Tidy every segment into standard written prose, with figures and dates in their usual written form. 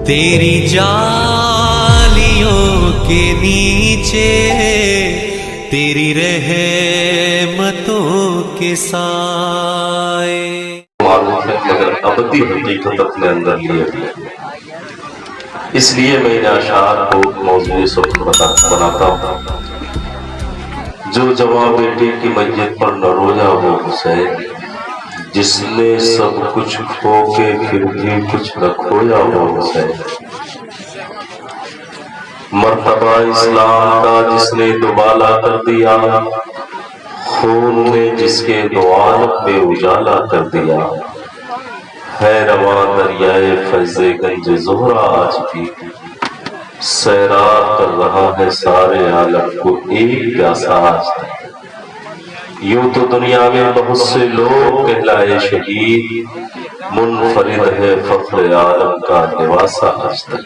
تیری جالیوں کے نیچے تیری رحمتوں کے سائے معلوم ہے مگر ابدی حقیقت اپنے اندر لیے ہوئے، اس لیے میں ان اشعار کو موضوع سبق بناتا ہوں۔ جو جوان بیٹے کی میت پر نہ رویا وہ حسین، جس نے سب کچھ کھو کے پھر بھی کچھ نہ کھویا وہ حسین۔ مرتبہ اسلام کا جس نے دوبالا کر دیا، خون نے جس کے دو عالم پہ اجالا کر دیا، ہے رواں دریائے فیض گنج زہرا آج بھی، سیراب کر رہا ہے سارے عالم کو ایک پیاسا آج تک۔ یوں تو دنیا میں بہت سے لوگ کہلائے شہید، منفرد ہے فخر عالم کا نواسا آج تک۔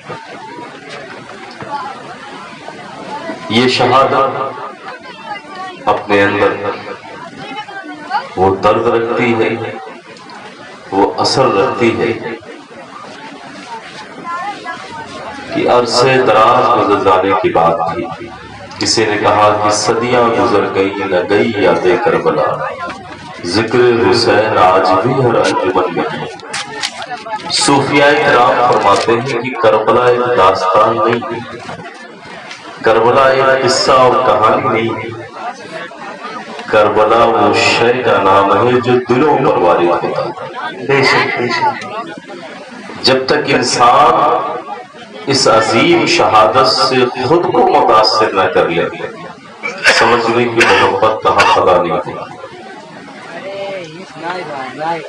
یہ شہادت اپنے اندر وہ درد رکھتی ہے، وہ اثر رکھتی ہے کہ عرصے دراز گزر جانے کی بات تھی۔ کسی نے کہا کہ صدیاں گزر گئی نہ گئی یاد کربلا، ذکر حسین آج بھی ہر انجمن میں ہے۔ صوفیاء کرام فرماتے ہیں کہ کربلا ایک داستان نہیں ہے، کربلا ایک قصہ اور کہانی نہیں ہے، کربلا وہ شے کا نام ہے جو دلوں پر وارد ہوتا ہے۔ جب تک انسان اس عظیم شہادت سے خود کو متاثر نہ کر لے، سمجھنے کی محبت کہاں خدا نہیں ہے۔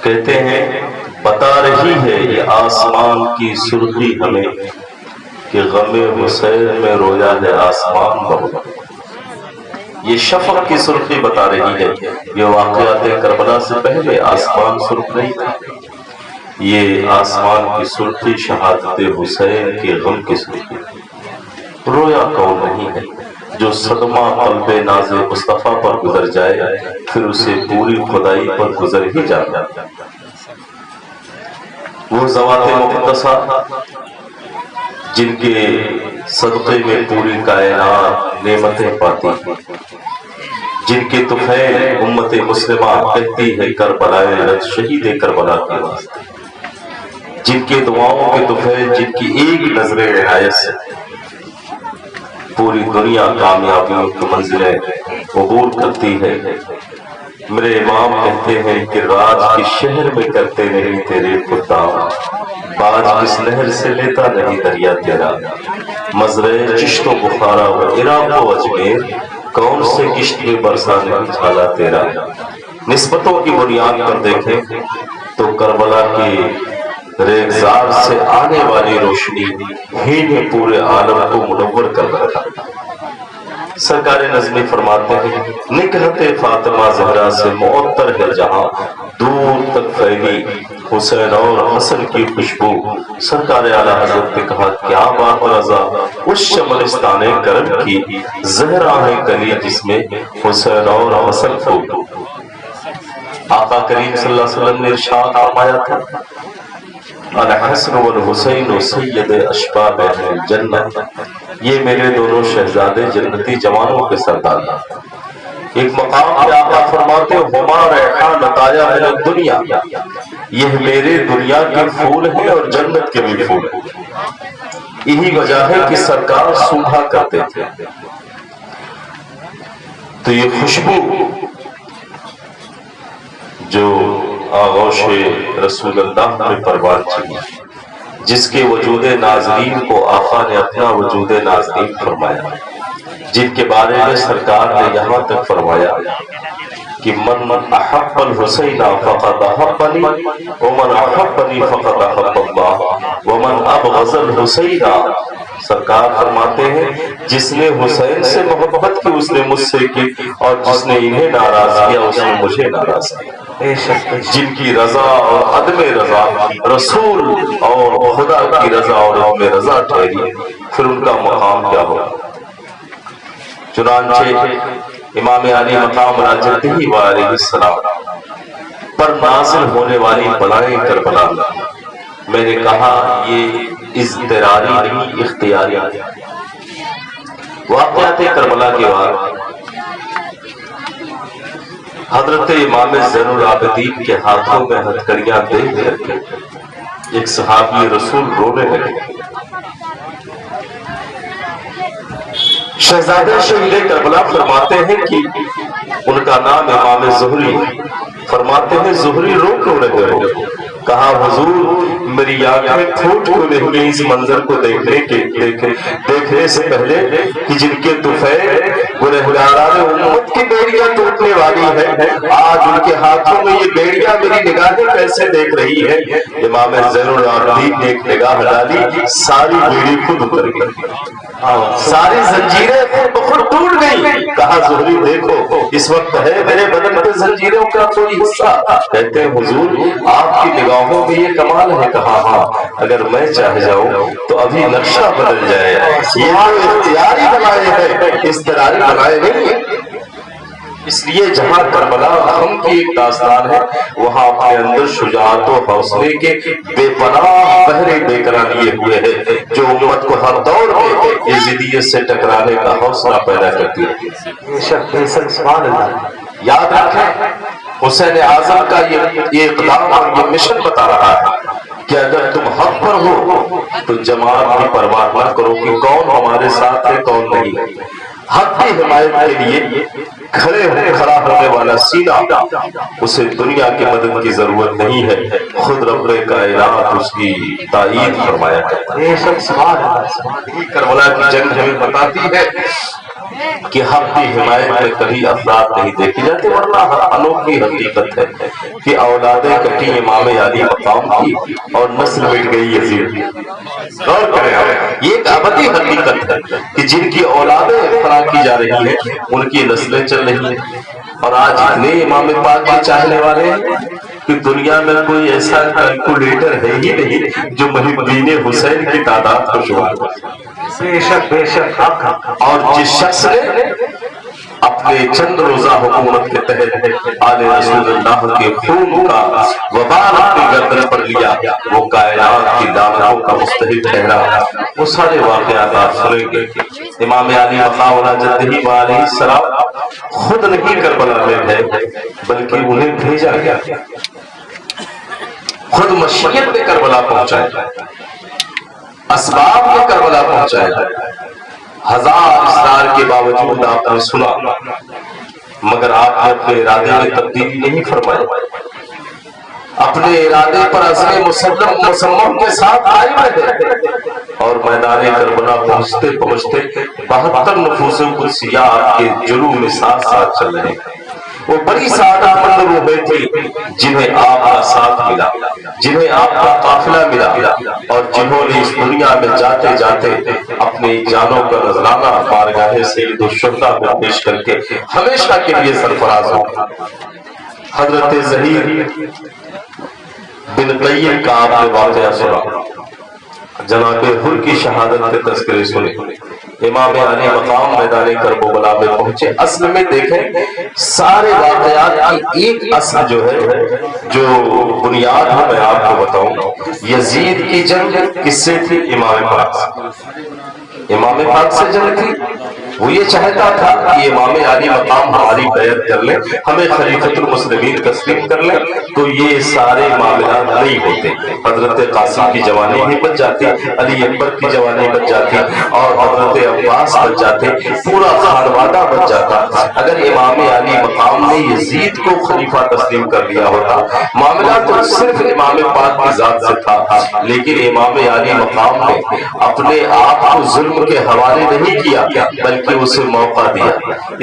کہتے ہیں بتا رہی ہے یہ آسمان کی سرخی ہمیں کہ غم حسین میں رویا ہے آسمان بہت۔ یہ شفق کی سرخی بتا رہی ہے، یہ واقعات کربلا سے پہلے آسمان سرخ نہیں تھا، یہ آسمان کی سرخی شہادت حسین کے غم کی سرخی۔ رویا کون نہیں ہے جو صدمہ قلب ناز مصطفیٰ پر گزر جائے پھر اسے پوری خدائی پر گزر ہی جاتا۔ وہ ذوات مقدسہ جن کے صدقے میں پوری کائنات نعمتیں پاتی، جن کے طفیل امت مسلمہ کہتی ہے کربلائے رد شہید کربلا کے واسطے، جن کے دعاؤں کے طفیل جن کی ایک نظر عنایت سے پوری دنیا کامیابیوں کی منزلیں عبور کرتی ہے۔ میرے امام کہتے ہیں کہ راج کے شہر میں کرتے نہیں تیرے خدام، باج کس نہر سے لیتا نہیں دریا تیرا، مزرعہ چشت و بخارا و عراق و اجمیر، کون سے کشت میں برسا نہیں جھالا تیرا۔ نسبتوں کی بنیاد پر دیکھیں تو کربلا کی ریگزار سے آنے والی روشنی ہی نے پورے عالم کو منور کر رکھا۔ سرکار نظمی فرماتے ہیں نکہت فاطمہ زہرا سے معطر ہے جہاں، دور تک پھیلی حسین اور حسن کی خوشبو۔ سرکار اعلیٰ حضرت نے کہا کیا بات رضا اس شملستان کرم کی، زہرا ہے کلی جس میں حسین اور حسن کو۔ آقا کریم صلی اللہ علیہ وسلم نے ارشاد فرمایا تھا الحسن والحسین سید اشباب اہل الجنہ، یہ میرے دونوں شہزادے جنتی جوانوں کے سردار ہیں۔ ایک مقام پہ آقا فرماتے ہما ریحان عطایا من الدنیا، یہ میرے دنیا کے پھول ہیں اور جنت کے بھی پھول ہیں۔ یہی وجہ ہے کہ سرکار سونگھا کرتے تھے تو یہ خوشبو جو آغوش رسول اللہ میں پروان چلی، جس کے وجود ناظرین کو آقا نے اپنا وجود ناظرین فرمایا، جن کے بارے میں سرکار نے یہاں تک فرمایا کہ من احب الحسین فقد احبنی ومن احبنی فقد احب اللہ ومن ابغض الحسین۔ سرکار فرماتے ہیں جس نے حسین سے محبت کی اس نے مجھ سے کی، اور جس نے انہیں ناراض کیا اس نے مجھے ناراض کیا۔ جن کی رضا اور عدم رضا رسول اور خدا کی رضا اور عدم رضا ٹھہری، پھر ان کا مقام کیا ہوگا۔ چنانچہ امام علی مقام راجتہی علیہ السلام پر نازل ہونے والی بلائیں کربلا، میں نے کہا یہ اضطراری نہیں اختیاری۔ واقعات کربلا کے بعد حضرت امام زین العابدین کے ہاتھوں میں ہتھکڑیاں دیکھ کر کے ایک صحابی رسول رونے لگے۔ شہزادہ شہید کربلا فرماتے ہیں کہ ان کا نام امام زہری، فرماتے ہیں زہری رو کیوں رہے ہو؟ کہا حضور میری آنکھیں پھوٹ کیوں نہیں گئی اس منظر کو دیکھنے سے پہلے کہ جن کے طفیل گنہگاران امت کی بیڑیاں ٹوٹنے والی ہے، آج ان کے ہاتھوں میں یہ بیڑیاں میری نگاہیں کیسے دیکھ رہی ہے؟ امام زین العابدین نے ایک نگاہ ڈالی، ساری بیڑی خود اتر گئی، ساری زنجیریں خود بخود ٹوٹ گئی۔ کہا زہری دیکھو اس وقت ہے میرے بدن پہ زنجیروں کا کوئی حصہ؟ کہتے ہیں حضور آپ کی نگاہوں میں یہ کمال ہے۔ کہا ہاں اگر میں چاہ جاؤں تو ابھی نقشہ بدل جائے، یہ تو اختیاری بنائے ہے، اضطراری بنائے نہیں۔ اس لیے جہاں کربلا غم کی ایک داستان ہے، وہاں اپنے اندر شجاعت و حوصلے کے بے پناہ پہرے دے کر لیے ہوئے ہیں، جو امت کو ہر دور میں یزیدیت سے ٹکرانے کا حوصلہ پیدا کرتی ہے۔ سبحان اللہ۔ یاد رکھیں حسین اعظم کا یہ اقدام اور یہ مشن بتا رہا ہے کہ اگر تم حق پر ہو تو جماعت کی پرواہ نہ کرو کہ کون ہمارے ساتھ ہے کون نہیں۔ حق کی حمایت کے لیے کھڑا ہونے والا سینہ، اسے دنیا کی مدد کی ضرورت نہیں ہے، خود رب کائنات اس کی تائید فرمایا کرتا ہے۔ کربلا کی جنگ ہمیں بتاتی ہے کہ حق کی حمایت میں کبھی افراد نہیں دیکھی جاتے، ورنہ انوکھی حقیقت ہے کہ اولادیں کٹی امام علی مقام کی اور نسل مٹ گئی یزید۔ غور کریں یہ ایک ابدی حقیقت ہے کہ جن کی اولادیں فنا کی جا رہی ہیں ان کی نسلیں چل رہی ہیں، اور آج اتنے امام پاک کے چاہنے والے ہیں کہ دنیا میں کوئی ایسا کیلکولیٹر ہے ہی نہیں جو محب الدین حسین کی تعداد کو شمار کرے۔ بے شک اور جس شخص نے اپنے چند روزہ حکومت کے تحت آل رسول اللہ کے خون کا وبال اپنی گردن پر لیا، وہ کائنات کی لعنتوں کا مستحق ٹھہرا۔ وہ سارے واقعات آپ سنیں گے۔ امام علی مقام جدہ علیہ السلام خود نہیں کربلا میں تھے بلکہ انہیں بھیجا گیا، خود مشیت نے کربلا پہنچایا، اسباب نے کربلا پہنچایا۔ ہزار اصرار کے باوجود آپ نے سنا، مگر آپ نے اپنے ارادے میں تبدیلی نہیں فرمائی، اپنے ارادے پر عزم مصمم کے ساتھ قائم رہے، اور میدان کربلا پہنچتے پہنچتے 72 نفوس قدسیہ آپ کے جلوہ میں ساتھ ساتھ چل رہے ہیں۔ وہ بڑی سعادت مند روحیں تھی جنہیں آپ کا ساتھ ملا، جنہیں آپ کا قافلہ ملا، اور جنہوں نے اس دنیا میں جاتے جاتے اپنی جانوں کا نذرانہ بارگاہ سید الشہداء میں پیش کر کے ہمیشہ کے لیے سرفراز ہو۔ حضرت زہیر بن قیم کا آپ نے واقعہ سنا، جناب حر کی شہادت کے تذکرے سنے، امام علی مقام میدان کربلا میں پہنچے۔ اصل میں دیکھیں سارے واقعات کی ایک اصل جو ہے، جو بنیاد ہے میں آپ کو بتاؤں، یزید کی جنگ کس سے تھی؟ امام پاک سے۔ امام پاک سے جنگ تھی، وہ یہ چاہتا تھا کہ امام علی مقام ہماری بیعت کر لیں، ہمیں خلیفۃ المسلمین تسلیم کر لیں، تو یہ سارے معاملات نہیں ہوتے۔ حضرت قاسم کی جوانی بھی بچ جاتی، علی اکبر کی جوانی بچ جاتی، اور حضرت عباس بچ جاتے، پورا خانوادہ بچ جاتا۔ اگر امام علی مقام نے یزید کو خلیفہ تسلیم کر لیا ہوتا، معاملہ تو صرف امام پاک کی ذات سے تھا، لیکن امام علی مقام نے اپنے آپ کو ظلم کے حوالے نہیں کیا بلکہ اسے موقع دیا۔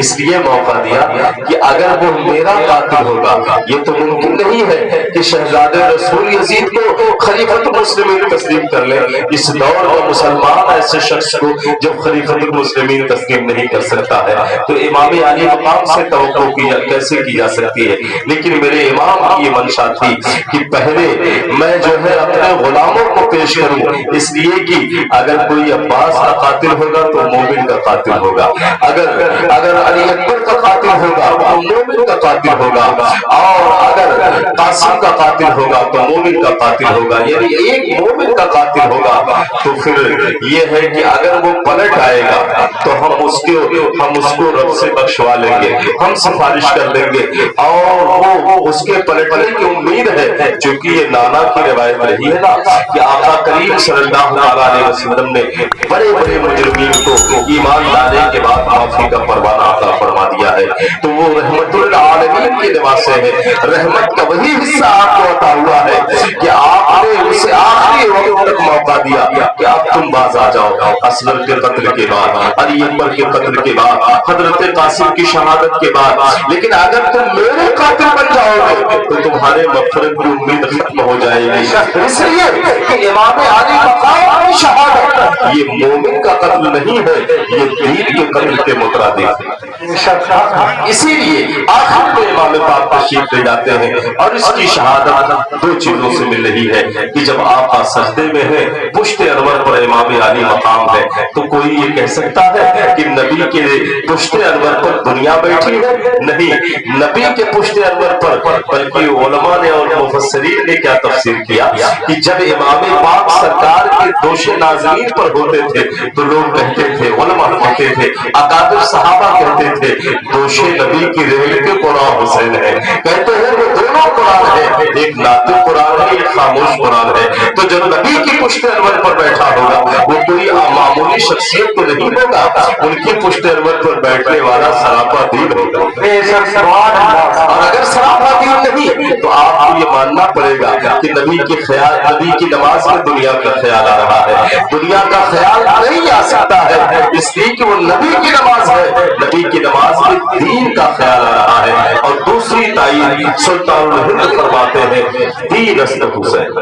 اس لیے موقع دیا کہ اگر وہ میرا قاتل ہوگا، یہ تو ممکن نہیں ہے کہ شہزادہ رسول یزید کو خلیفۃ المسلمین تسلیم کر لے۔ اس دور میں مسلمان ایسے شخص کو جب خلیفۃ المسلمین تسلیم نہیں کر سکتا ہے تو امام علی مقام سے توقع کیسے کی جا سکتی ہے؟ لیکن میرے امام کی یہ منشا تھی کہ پہلے میں جو ہے اپنے غلاموں کو پیش کروں، اس لیے کہ اگر کوئی عباس کا قاتل ہوگا تو مومن کا قاتل ہوگا، اگر علی اکبر کا قاتل ہوگا تو مومن کا قاتل ہوگا، اور اگر قاسم کا قاتل ہوگا تو مومن کا قاتل ہوگا، یعنی ایک مومن کا قاتل ہوگا۔ تو پھر یہ ہے کہ اگر وہ پلٹ آئے گا تو ہم اس کو رب سے بخشوا لیں گے، ہم سفارش کر لیں گے، اور وہ اس کے پلٹنے کی امید ہے، چونکہ یہ نانا کی روایت رہی ہے نا کہ آقا کریم صلی اللہ علیہ وسلم نے بڑے بڑے مجرمین کو ایمان لانے کے بعد معافی کا پروانہ عطا فرما دیا ہے، تو وہ رحمت للعالمین کے نواسے ہے۔ رحمت کا وہی حصہ آپ کو عطا ہوا ہے کہ آپ نے اسے آخری وقت تک موقع دیا کہ اب تم باز آ جاؤ۔ اسلم کے قتل کے بعد، علی اکبر کے قتل کے بعد، حضرت قاسم کی شہادت کے بعد، لیکن اگر تم میرے قاتل بن جاؤ گے تو تمہارے مغفرت کی امید ختم ہو جائے گی، اس لیے کہ امام علی مقام کی شہادت یہ مومن کا قتل نہیں ہے، یہ دین کے قتل کے مترادف ہے۔ اسی لیے آخر میں امام پاک تشریف لے جاتے ہیں، اور اس کی شہادت دو چیزوں سے مل رہی ہے کہ جب آقا سجدے میں ہے، پشت انور پر امام علی مقام ہے، تو کوئی یہ کہہ سکتا ہے کہ نبی کے پشت انور پر دنیا بیٹھی ہے؟ نہیں، نبی کے پشت انور پر بلکہ علماء نے اور مفسرین نے کیا تفسیر کیا کہ جب امام پاک سرکار کے دوش ناظرین پر ہوتے تھے تو لوگ کہتے تھے، علماء کہتے تھے، اکابر صحابہ کہتے تھے، دوش نبی کی ریل کے قرآن حسین ہے، کہتے ہیں وہ دونوں قرآن ہے، ایک ناطق قرآن ہے، ایک خاموش قرآن ہے۔ تو جو نبی کی پشت انور پر بیٹھا ہوگا وہ کوئی معمولی شخصیت تو نہیں ہوگا، ان کی پشت انور پر بیٹھنے والا سراپا دین ہوگا، اور اگر سراپا دین نہیں تو آپ کو یہ ماننا پڑے گا کہ نبی کی نماز میں دنیا کا خیال آ رہا ہے، دنیا کا خیال نہیں آ سکتا ہے، اس لیے کہ وہ نبی کی نماز ہے، نبی کی نماز میں دین کا خیال آ رہا ہے۔ اور دوسری تائید سلطان الہند فرماتے ہیں، دین اصل حسین،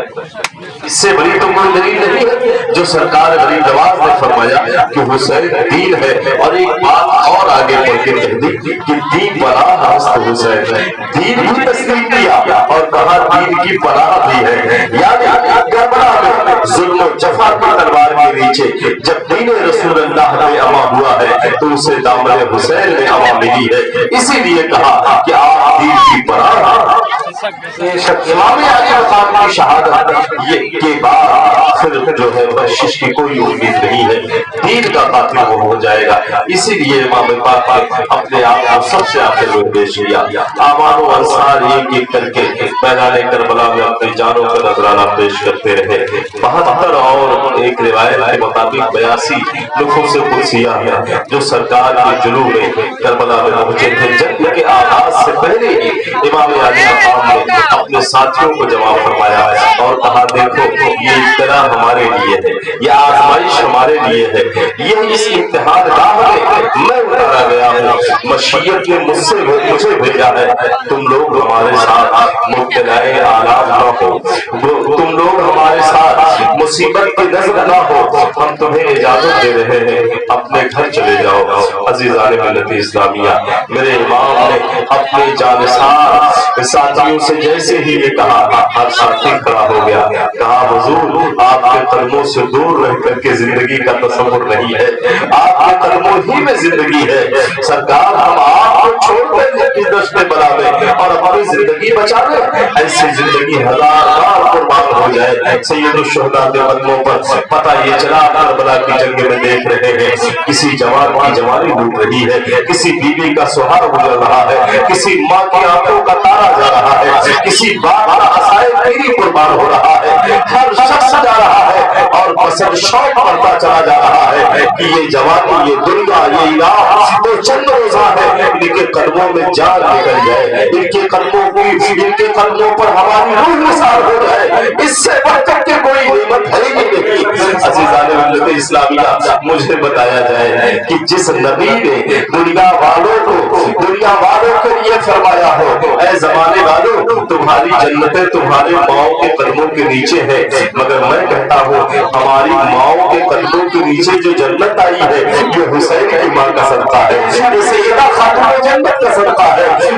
اس سے بڑی تو کوئی دلیل نہیں ہے۔ جو سرکار غریب نواز نے فرمایا کہ حسین دین ہے، اور ایک بات اور آگے بڑھ کے کہہ دی کہ دین پناہ ہست حسین، دین بھی تسلیم کیا اور کہا دین کی پناہ بھی ہے، یعنی کربلا میں ظلم و جفا کی تلوار کے نیچے جب دین رسول اللہ میں اما ہوا ہے تو اسے دامن حسین میں اما ملی ہے، اسی لیے کہا کہ آپ دین کی پناہ۔ امام علی مقام کی شہادت یہ کے بعد پھر جو ہے بخشش کی کوئی امید نہیں ہے، دین کا قاتل وہ ہو جائے گا، اسی لیے امام پاک نے اپنے آپ کو سب سے آخر میں پیش کیا۔ آبان و انصار ایک ایک کر کے میدان کربلا میں اپنی جانوں کا نذرانہ پیش کرتے رہے۔ 72 اور ایک روایت کے مطابق 82 نفوس قدسیہ ہیں جو سرکار کے جلوہ میں کربلا میں پہنچے تھے۔ جنگ کے آغاز سے پہلے ہی امام علی مقام نے اپنے ساتھیوں کو جمع فرمایا اور کہا، دیکھو یہ ابتلا ہمارے لیے ہے، یہ آزمائش ہمارے لیے ہے، یہ اس امتحان گاہ میں اتارا گیا ہوں، مشیت نے مجھے بھیجا ہے، تم لوگ ہمارے ساتھ مبتلا آلام نہ ہو، تم لوگ ہمارے ساتھ مصیبت کی نظر نہ ہو، ہم تمہیں اجازت دے رہے ہیں اپنے گھر چلے جاؤ۔ عزیزان ملت اسلامیہ، میرے امام نے اپنے جانثار ساتھیوں سے جیسے ہی یہ کہا، ہر ساتھی کھڑا ہو گیا، کہا حضور آپ کے قدموں سے دور رہ کر کے زندگی کا تصور نہیں ہے، آپ کے قدموں ہی میں زندگی ہے، سرکار ہم آپ کو چھوڑ کر اس دشت بلا میں اور اپنی زندگی بچا لیں، ایسی زندگی ہزار بار قربان ہو جائے۔ سید الشہداء کے قدموں پر پتہ یہ چلا کربلا کی جنگ میں دیکھ رہے ہیں، کسی جوان کی جوانی لوٹ رہی ہے، کسی بیوی کا سہاگ گزر رہا ہے، کسی ماں کی آنکھوں کا تارا جا رہا ہے، کسی باپ کا عصائے تیری قربان ہو رہا ہے، ہر شخص جا رہا ہے اور بسر شوق بڑھتا چلا جا رہا ہے کہ یہ جوانی، یہ دنیا، یہ علاج وہ چند روزہ ہے، ان کے قدموں میں جان نکل جائے، ان کے قدموں پر ہماری روح نثار ہو جائے، اس سے بڑھ کر کے کوئی نعمت ہے ہی نہیں۔ عزیزان ملت اسلامیہ، مجھے بتایا جائے کہ جس نبی نے دنیا والوں کے لیے فرمایا ہو، اے زمانے والوں تمہاری جنتیں تمہارے ماؤں کے قدموں کے نیچے ہے، مگر میں کہتا ہوں ہماری ماؤں کے قدموں کے نیچے جو جنت آئی ہے یہ حسین کی ماں کا صدقہ ہے، یہ سیدہ خاتون جنت کا صدقہ ہے،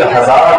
1000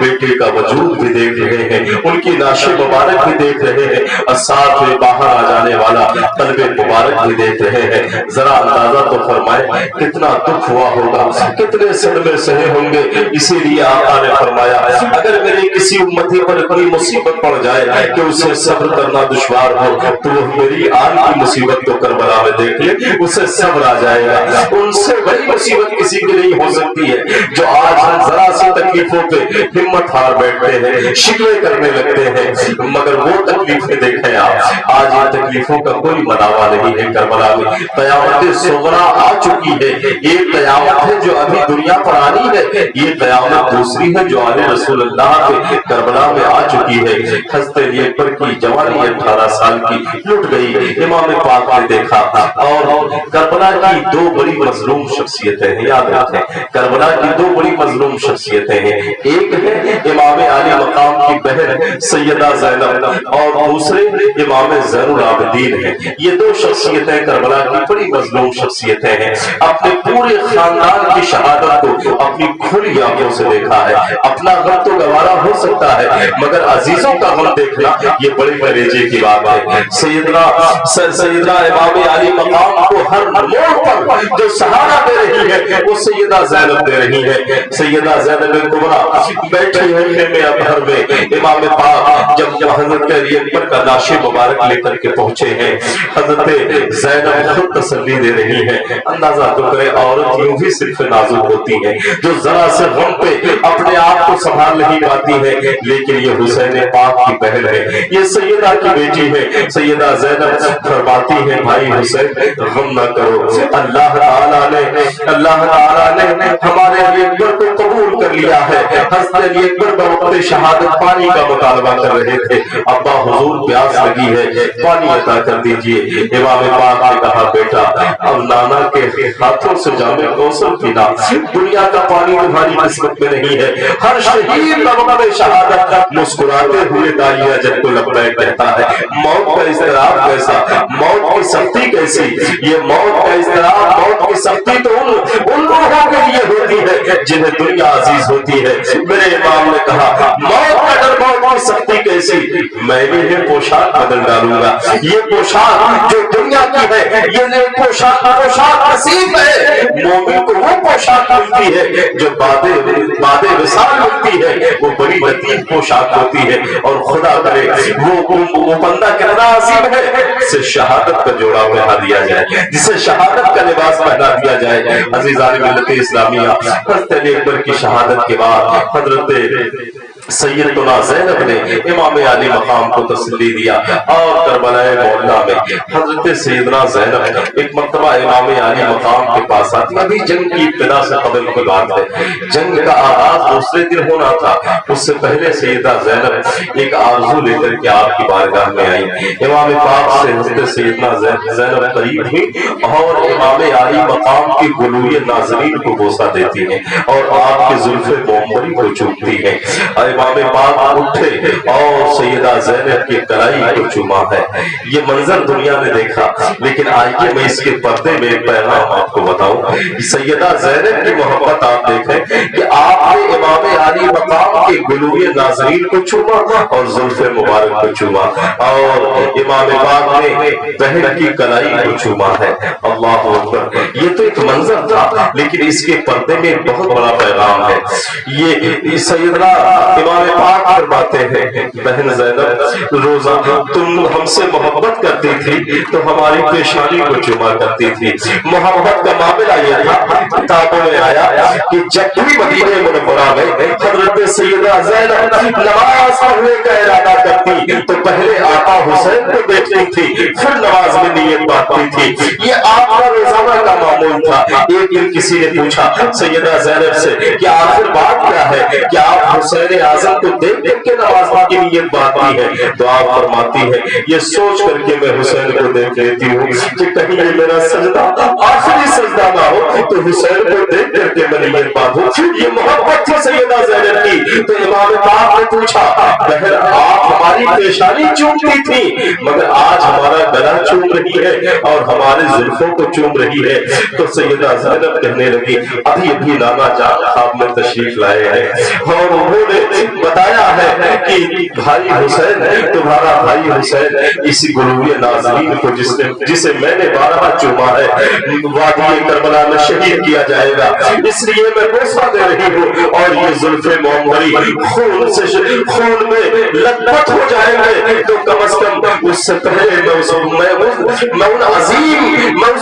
بیٹے کا وجود بھی دیکھ رہے ہیں, ان کی ناش مبارک بھی دیکھ رہے ہیں, اور ساتھ میں باہر آ جانے والا قلب مبارک بھی دیکھ رہے ہیں. ذرا اندازہ تو فرمائے کتنا دکھ ہوا ہوگا, کتنے صدمے سہے ہوں گے. اسی لیے آقا نے فرمایا اگر میرے کسی امتی پر کوئی مصیبت پڑ جائے کہ اسے صبر کرنا دشوار ہو, تو وہ میری آن کی مصیبت کو کربلا میں دیکھ لے, اسے صبر آ جائے گا. ان سے بڑی مصیبت کسی کی نہیں ہو سکتی ہے جو آج ہم ذرا سی تکلیفوں پہ ہمت ہار بیٹھتے ہیں, شکوے کرنے لگتے ہیں. مگر وہ تکلیفیں دیکھیں آپ, آج ان تکلیفوں کا کوئی مناوا نہیں ہے. کربلا میں قیامت صغریٰ آ چکی ہے. ایک قیامت ہے جو ابھی دنیا پر آنی ہے, یہ قیامت دوسری ہے جو آل رسول اللہ کے کربلا میں آ چکی ہے. حضرت علی اکبر کی جوانی 18 سال کی لٹ گئی. امام پاک نے دیکھا, اور کربلا کی دو بڑی مظلوم شخصیتیں ہیں, یاد رکھیں کربلا کی دو بڑی مظلوم شخصیتیں ہیں. ایک ہے امام عالی مقام کی بہن سیدہ زینب, اور دوسرے امام زین العابدین ہیں. یہ دو شخصیتیں کربلا کی بڑی مظلوم شخصیتیں ہیں. اپنے پورے خاندان کی شہادت کو اپنی کھلی آنکھوں سے دیکھا ہے. اپنا غم تو گوارا ہو سکتا ہے, مگر عزیزوں کا غم دیکھنا یہ بڑے دریجے کی بات ہے. سیدنا امام عالی مقام کو ہر موڑ پر جو سہارا دے رہی ہے وہ سیدہ زینب دے رہی ہے. سیدہ زینب کبریٰ بیٹھی ہے خیمے اطہر میں. امام پاک جب حضرت علی اکبر کا لاش مبارک لے کر کے پہنچے ہیں, حضرت زینب خود تسلی دے رہی ہے. اندازہ تو کرے عورت یوں بھی صرف نازک ہوتی ہے جو ذرا سے غم پہ اپنے آپ کو سنبھال نہیں پاتی ہے, لیکن یہ حسین پاک کی بہن ہے, یہ سیدہ کی بیٹی ہے. سیدہ زینب فرماتی ہے بھائی حسین غم نہ کرو, اللہ تعالیٰ نے ہمارے علی اکبر کو قبول کر لیا ہے. حضرت علی اکبر بوقت شہادت پانی کا مطالبہ کر رہے تھے. ابا حضور پیاس لگی ہے, پانی عطا کر دیجئے. امام پاک نے کہا بیٹا اب نانا کے ہاتھوں سے جام کوثر پینا, دنیا کا پانی تمہاری قسمت میں نہیں ہے. ہر شہید بوقت شہادت مسکراتے ہوئے داعی اجل کو لبیک کہتا ہے. موت کا اضطراب کیسا, موت کی سختی کیسی, یہ موت کا اضطراب, موت کی سختی تو ان لوگوں کے لیے ہوتی ہے جنہیں دنیا عزیز ہوتی ہے. میرے امام نے کہا موت کا ڈر, موت کی سختی کیسی, میں بھی یہ پوشاک بدل ڈالوں گا. یہ پوشاک جو دنیا کی ہے یہ پوشاک نصیب ہے. مومن کو وہ پوشاک ملتی ہے جو بعد وصال ملتی ہے, وہ بڑی لطیف پوشاک ہوتی ہے. اور خدا کرے وہ بندہ کتنا عظیم ہے جسے شہادت کا جوڑا پہنا دیا جائے, جسے شہادت کا لباس پہنا دیا جائے. عزیزان ملت اسلامیہ, حضرت علی اکبر کی شہادت کے بعد حضرت سیدنا زینب نے امام عالی مقام کو تسلی دیا, اور کربلا معلیٰ میں حضرت سیدنا زینب ایک مرتبہ امام عالی مقام کے پاس آتی. ابھی جنگ کی ابتدا سے قبل کی بات ہے, جنگ کا آغاز دوسرے دن ہونا تھا. اس سے پہلے سیدہ زینب ایک آرزو لے کر کے آپ کی بارگاہ میں آئی. امام پاک سے حضرت سیدنا زینب قریب ہوئی اور امام عالی مقام کی گلوئے ناظرین کو بوسہ دیتی ہیں اور آپ کی زلف مومبری کو چومتی ہیں. امام پاک اٹھے اور سیدہ زینب کی کلائی کو چوما ہے. یہ منظر دنیا نے دیکھا, لیکن آئیے میں اس کے پردے میں ایک پیغام آپ کو بتاؤں. سیدہ زینب کی محبت آپ دیکھیں کہ آپ نے امام عالی مقام کے گلوئے ناظرین کو چوما اور زلف مبارک کو چوما, اور امام پاک نے بہن کی کلائی کو چوما ہے. اللہ اکبر, یہ تو ایک منظر تھا, لیکن اس کے پردے میں بہت بڑا پیغام ہے. یہ سیدنا امام پاک فرماتے ہیں بہن زینب روزہ تم ہم سے محبت کرتی تھی تو ہماری پیشانی کو چوما کرتی تھی. محبت کا معاملہ یہ تھا, کتابوں میں آیا کہ جب بھی مدینہ منورہ میں حضرت سیدہ زینب نماز پڑھنے کا ارادہ کرتی تو پہلے آقا حسین کو دیکھتی تھی, پھر نماز میں نیت باندھتی تھی. یہ آپ کا روزانہ کا معمول تھا. ایک دن کسی نے پوچھا سیدہ زینب سے کہ آخر بات کیا ہے کہ آپ حسین اعظم کو دیکھ دیکھ کے نماز کی نیت باندھتی ہے؟ تو آپ فرماتی ہے یہ سوچ کر کے میں حسین کو دیکھ لیتی ہوں کہ کہیں یہ میرا سجدہ آخری سجدہ نہ ہو تو حسین کو دیکھ کر کے میں نیت باندھوں. یہ محبت تھی سیدہ زینب کی. تو امام پاک نے پوچھا بہن آپ ہماری پیشانی چومتی تھی, مگر آج ہمارا گلا چوم رہی ہے اور ہمارے زلفوں کو چوم رہی ہے. تو سیدہ زینب کہنے لگی ابھی ابھی نانا جان خواب میں تشریف لائے ہیں اور انہوں نے بتایا ہے کہ بھائی حسین تمہارا بھائی حسین اسی گلوی ناظرین کو جسے میں نے 12 چوما ہے وادی کربلا میں شہید کیا جائے گا، اس لیے میں بوسہ دے رہی ہوں اور یہ زلف معمری خون میں لت پت ہو جائیں گے تو کم از کم اس سے پہلے میں اس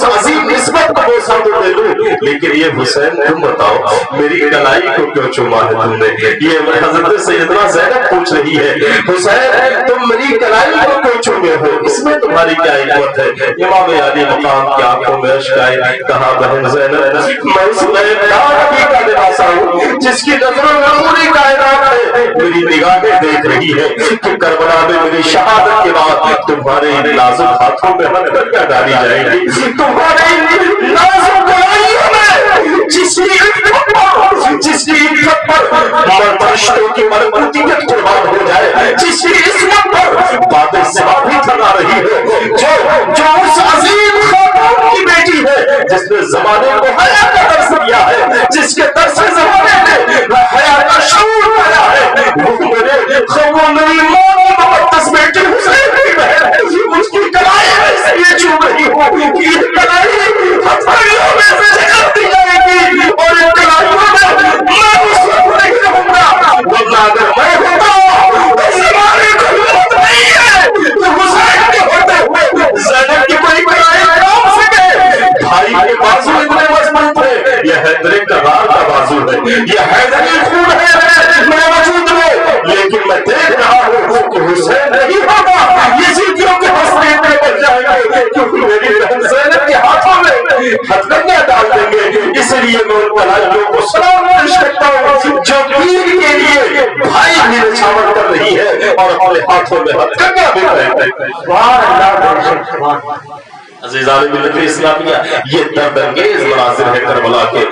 عظیم نسبت کو بوسہ تو دے لوں۔ لیکن یہ حسین تم بتاؤ میری کلائی کو کیوں چوما ہے تم نے؟ یہ حضرت سیدنا زینب پوچھ رہی ہے حسین تم میری کلائی کو کیوں چومے ہو، اس میں تمہاری کیا حکمت ہے؟ امام علی مقام کی آنکھوں میں اشک آئے، کہا بہن زینب میں اس نبی کا لباسا ہوں جس کی نظروں میں پوری کائنات ہے، میری نگاہیں دیکھ رہی ہے کہ کربلا میں میری شہادت کے بعد تمہارے نازک ہاتھوں میں ہتھکڑیاں ڈالی جائیں گی، تمہارے نازک گلائیوں میں جس کی عزت پر فرشتوں کی ملکوتیت قربان ہو جائے، جس کی عزت پر باتیں سوابی تھنا رہی ہے، جو اس عظیم خاتون کی بیٹی ہے جس نے زمانے کو حیا کا درس دیا ہے، جس کے درس زمانے میں حیا کا شعور پایا ہے، وہ میری ماں کی مقدس بیٹی حسین کی بہن ہے، اس کی کلائی میں اس لیے چوم رہی ہوں کہ یہ کلائی ہتھیلیوں میں سے نکل دی جائے گی اور ان کلائیوں میں میں اس وقت نہیں رہوں گا، ورنہ اگر میں ہوتا تو زمانے کو ہمت نہیں ہے تو حسین کے ہوتے ہوئے زینب کی کوئی کلائی کام سکے۔ بھائی کے بازو اتنے مضبوط تھے، یہ حیدر کرار کا بازو ہے، یہ حیدری خون ہے میرے وجود میں، لیکن میں دیکھ رہا ہوں کہ حسین نہیں ہوگا، یہ سیدھیوں کے حسنے اتنے بچ جائیں گے کیونکہ میری بہن زینب کے ہاتھوں میں ہتھکڑیاں ڈال دیں گے، اس لیے میں ان کلائیوں کو سلام پیش کرتا ہوں جو دین کے لیے بھائی بھی نچھاور کر رہی ہے اور اپنے ہاتھوں میں ہتھکڑیاں بھی پہنتے ہیں۔ سبحان اللہ۔ عزیزان ملت اسلامیہ یہ درد انگیز مناظر ہے کربلا کے،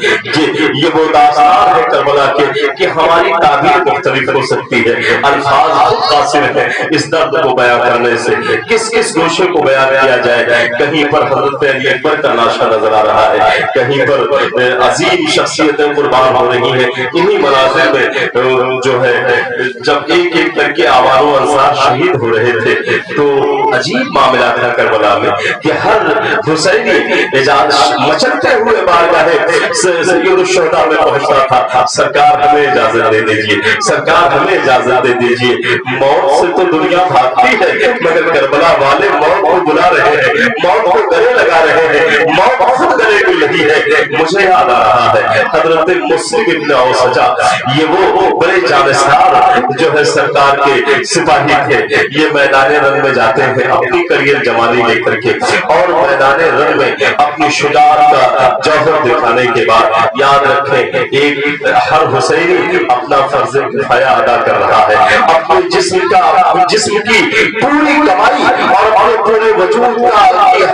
یہ وہ داستان ہے کربلا کے کہ ہماری تعبیر مختلف ہو سکتی ہے، الفاظ خود قاصر ہیں اس درد کو بیان کرنے سے، کس گوشے کو بیان کیا جائے، کہیں پر حضرت علی اکبر کا ناشا نظر آ رہا ہے، کہیں پر عظیم شخصیتیں قربان ہو رہی ہیں، انہی مناظر میں جو ہے جب ایک ایک کر کے آوار و انصار شہید ہو رہے تھے تو عجیب معاملہ تھا کربلا میں کہ ہر حسینی اجازت مچلتے ہوئے بارگاہ سید الشہداء میں پہنچتا تھا، سرکار ہمیں اجازت دے دیجئے، سرکار ہمیں اجازت دے دیجئے، موت سے تو دنیا بھاگتی ہے مگر کربلا والے موت کو بلا رہے ہیں، موت کو گلے لگا رہے ہیں، موت خود گلے کو لگی ہے۔ مجھے یاد آ رہا ہے حضرت مسلم ابن اوسجہ، یہ وہ بڑے جانشار جو ہے سرکار کے سپاہی تھے، یہ میدان رن میں جاتے ہیں اپنی کریئر جمالی لے کر کے اور میدان رن میں اپنی شجاعت کا جوہر دکھانے کے بعد یاد رکھیں ایک ہر حسینی اپنا فرض کفایہ ادا کر رہا ہے، اپنے جسم کی پوری کمائی اور اپنے پورے وجود کا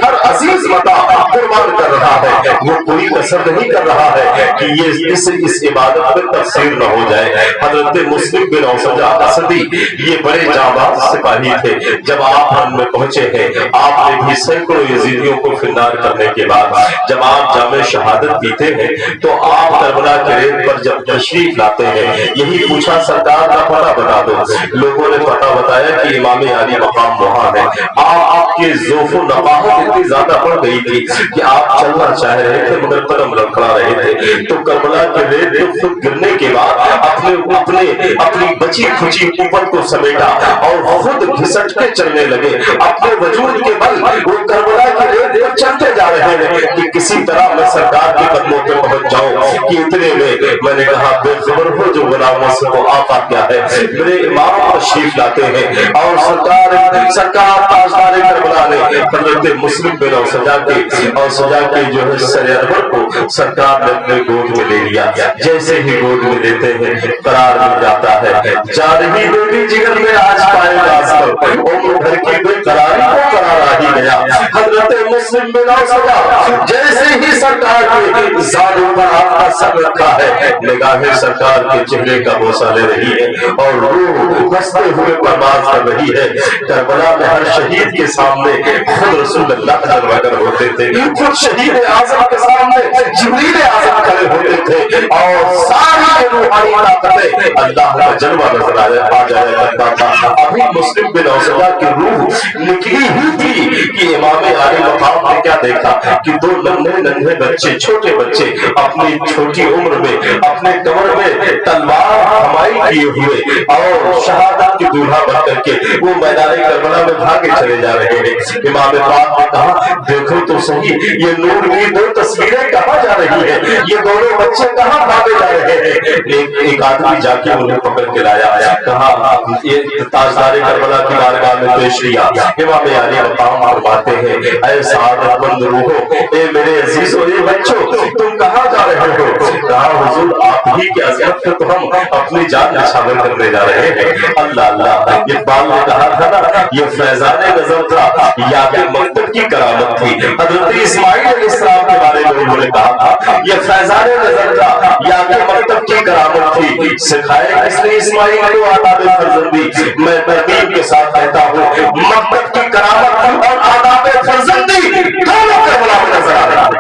ہر عزیز متاع قربان کر رہا ہے، وہ کوئی کسر نہیں کر رہا ہے کہ یہ اس عبادت میں تفسیر نہ ہو جائے۔ حضرت مسلم بن اوسجہ اسدی یہ بڑے جانباز سپاہی تھے، جب آپ رن میں پہنچے ہیں آپ نے بھی سینکڑوں یزیدیوں کو فنار کرنے کے بعد جب آپ جام شہادت پیتے ہیں تو آپ کربلا کے ریت پر جب تشریف لاتے ہیں یہی پوچھا سرکار کا پتہ بتا دو، لوگوں نے پتہ بتایا کہ امام علی مقام وہاں ہے۔ آپ کے ذوف و نقاہت اتنی زیادہ بڑھ گئی تھی کہ آپ چلنا چاہ رہے تھے مگر قدم لڑکھڑا رہے تھے، تو کربلا کے ریت پر خود گرنے کے بعد اپنی بچی کھچی اوپر کو سمیٹا اور خود گھسٹ کے چلنے لگے، اپنے وجود کے بل وہ کربلا کے ریت پر چلتے جا رہے ہیں کہ کسی طرح میں سرکار کے قدموں پہ پہنچ جاؤں کہ اتنے میں نے کہا بے خبر ہو جو غلاموں سے وہ آقا کیا ہے، میرے امام تشریف لاتے ہیں اور سرکار تاجدار کربلا نے حضرت مسلم بن اوسجہ کے جو ہے سر انور کو سرکار نے اپنے گود میں لے لیا، جیسے ہی گود میں لیتے ہیں قرار مل جاتا ہے. جا رہی بیٹی جگر میں آج پائے باز پر عمر بھر کی بے قراری کو قرار آ ہی گیا. حضرت مسلم بن عوف جیسے ہی سرکار کے زانوں پر آقا سر رکھا ہے, نگاہیں سرکار کے چہرے کا بوسہ لے رہی ہے اور روح بستے ہوئے پرواز کر رہی ہے. کربلا میں ہر شہید کے سامنے خود رسول اللہ جلوگر ہوتے تھے, خود شہید اعظم کے سامنے جبریل اعظم کھڑے ہوتے تھے اور ساری روحانی طاقتیں اللہ کا جلوہ نظر آ جایا کرتا تھا. ابھی مسلم بن عوف کی روح نکلی ہی تھی کہ امام عالی مقام نے کیا دیکھا کہ دو ننھے بچے, چھوٹے بچے اپنی چھوٹی عمر میں اپنے کمر میں تلوار ہمائی کیے ہوئے اور شہادت کی دولہا بن کر کے وہ میدان کربلا میں بھاگے چلے جا رہے ہیں. امام پاک نے کہا دیکھو تو صحیح, یہ نور کی دو تصویریں کہاں جا رہی ہیں, یہ دونوں بچے کہاں بھاگے جا رہے ہیں. ایک آدمی جا کے انہیں پکڑ کے لایا, کہا یہ تاجدار کربلا کی بارگاہ میں پیش کیا. امام عالی مقام فرماتے ہیں اے سعادت مند روحو, اے میرے عزیزو, اے بچوں, تم کہاں جا رہے ہو؟ کہا حضور آپ ہی کی عظمت کو تو ہم اپنی جان نچھاور کرنے جا رہے ہیں. اللہ اللہ, اقبال نے کہا تھا نا یہ فیضان نظر تھا یا کہ مکتب کی کرامت تھی. حضرت اسماعیل علیہ السلام کے بارے میں انہوں نے کہا تھا یہ فیضان نظر تھا یا کہ مکتب کی کرامت تھی. سکھائے کس نے اسماعیل کو آداب فرزندی؟ میں ترتیب کے ساتھ کہتا ہوں مکتب کی کرامت اور آداب فرزندی دونوں کربلا میں نظر آ رہا ہے.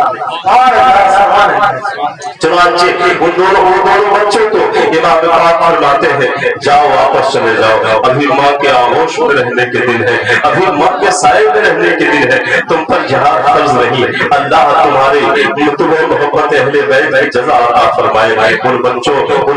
چنانچہ ان دونوں بچوں کو امام پاک فرماتے ہیں جاؤ واپس چلے جاؤ, ابھی ماں کے آغوش میں رہنے کے دن ہے, ابھی ماں کے سائے میں رہنے کے دن ہے, تم پر جہاد فرض نہیں. اللہ تمہیں محبت اہل بیت کی جزا عطا فرمائے. ان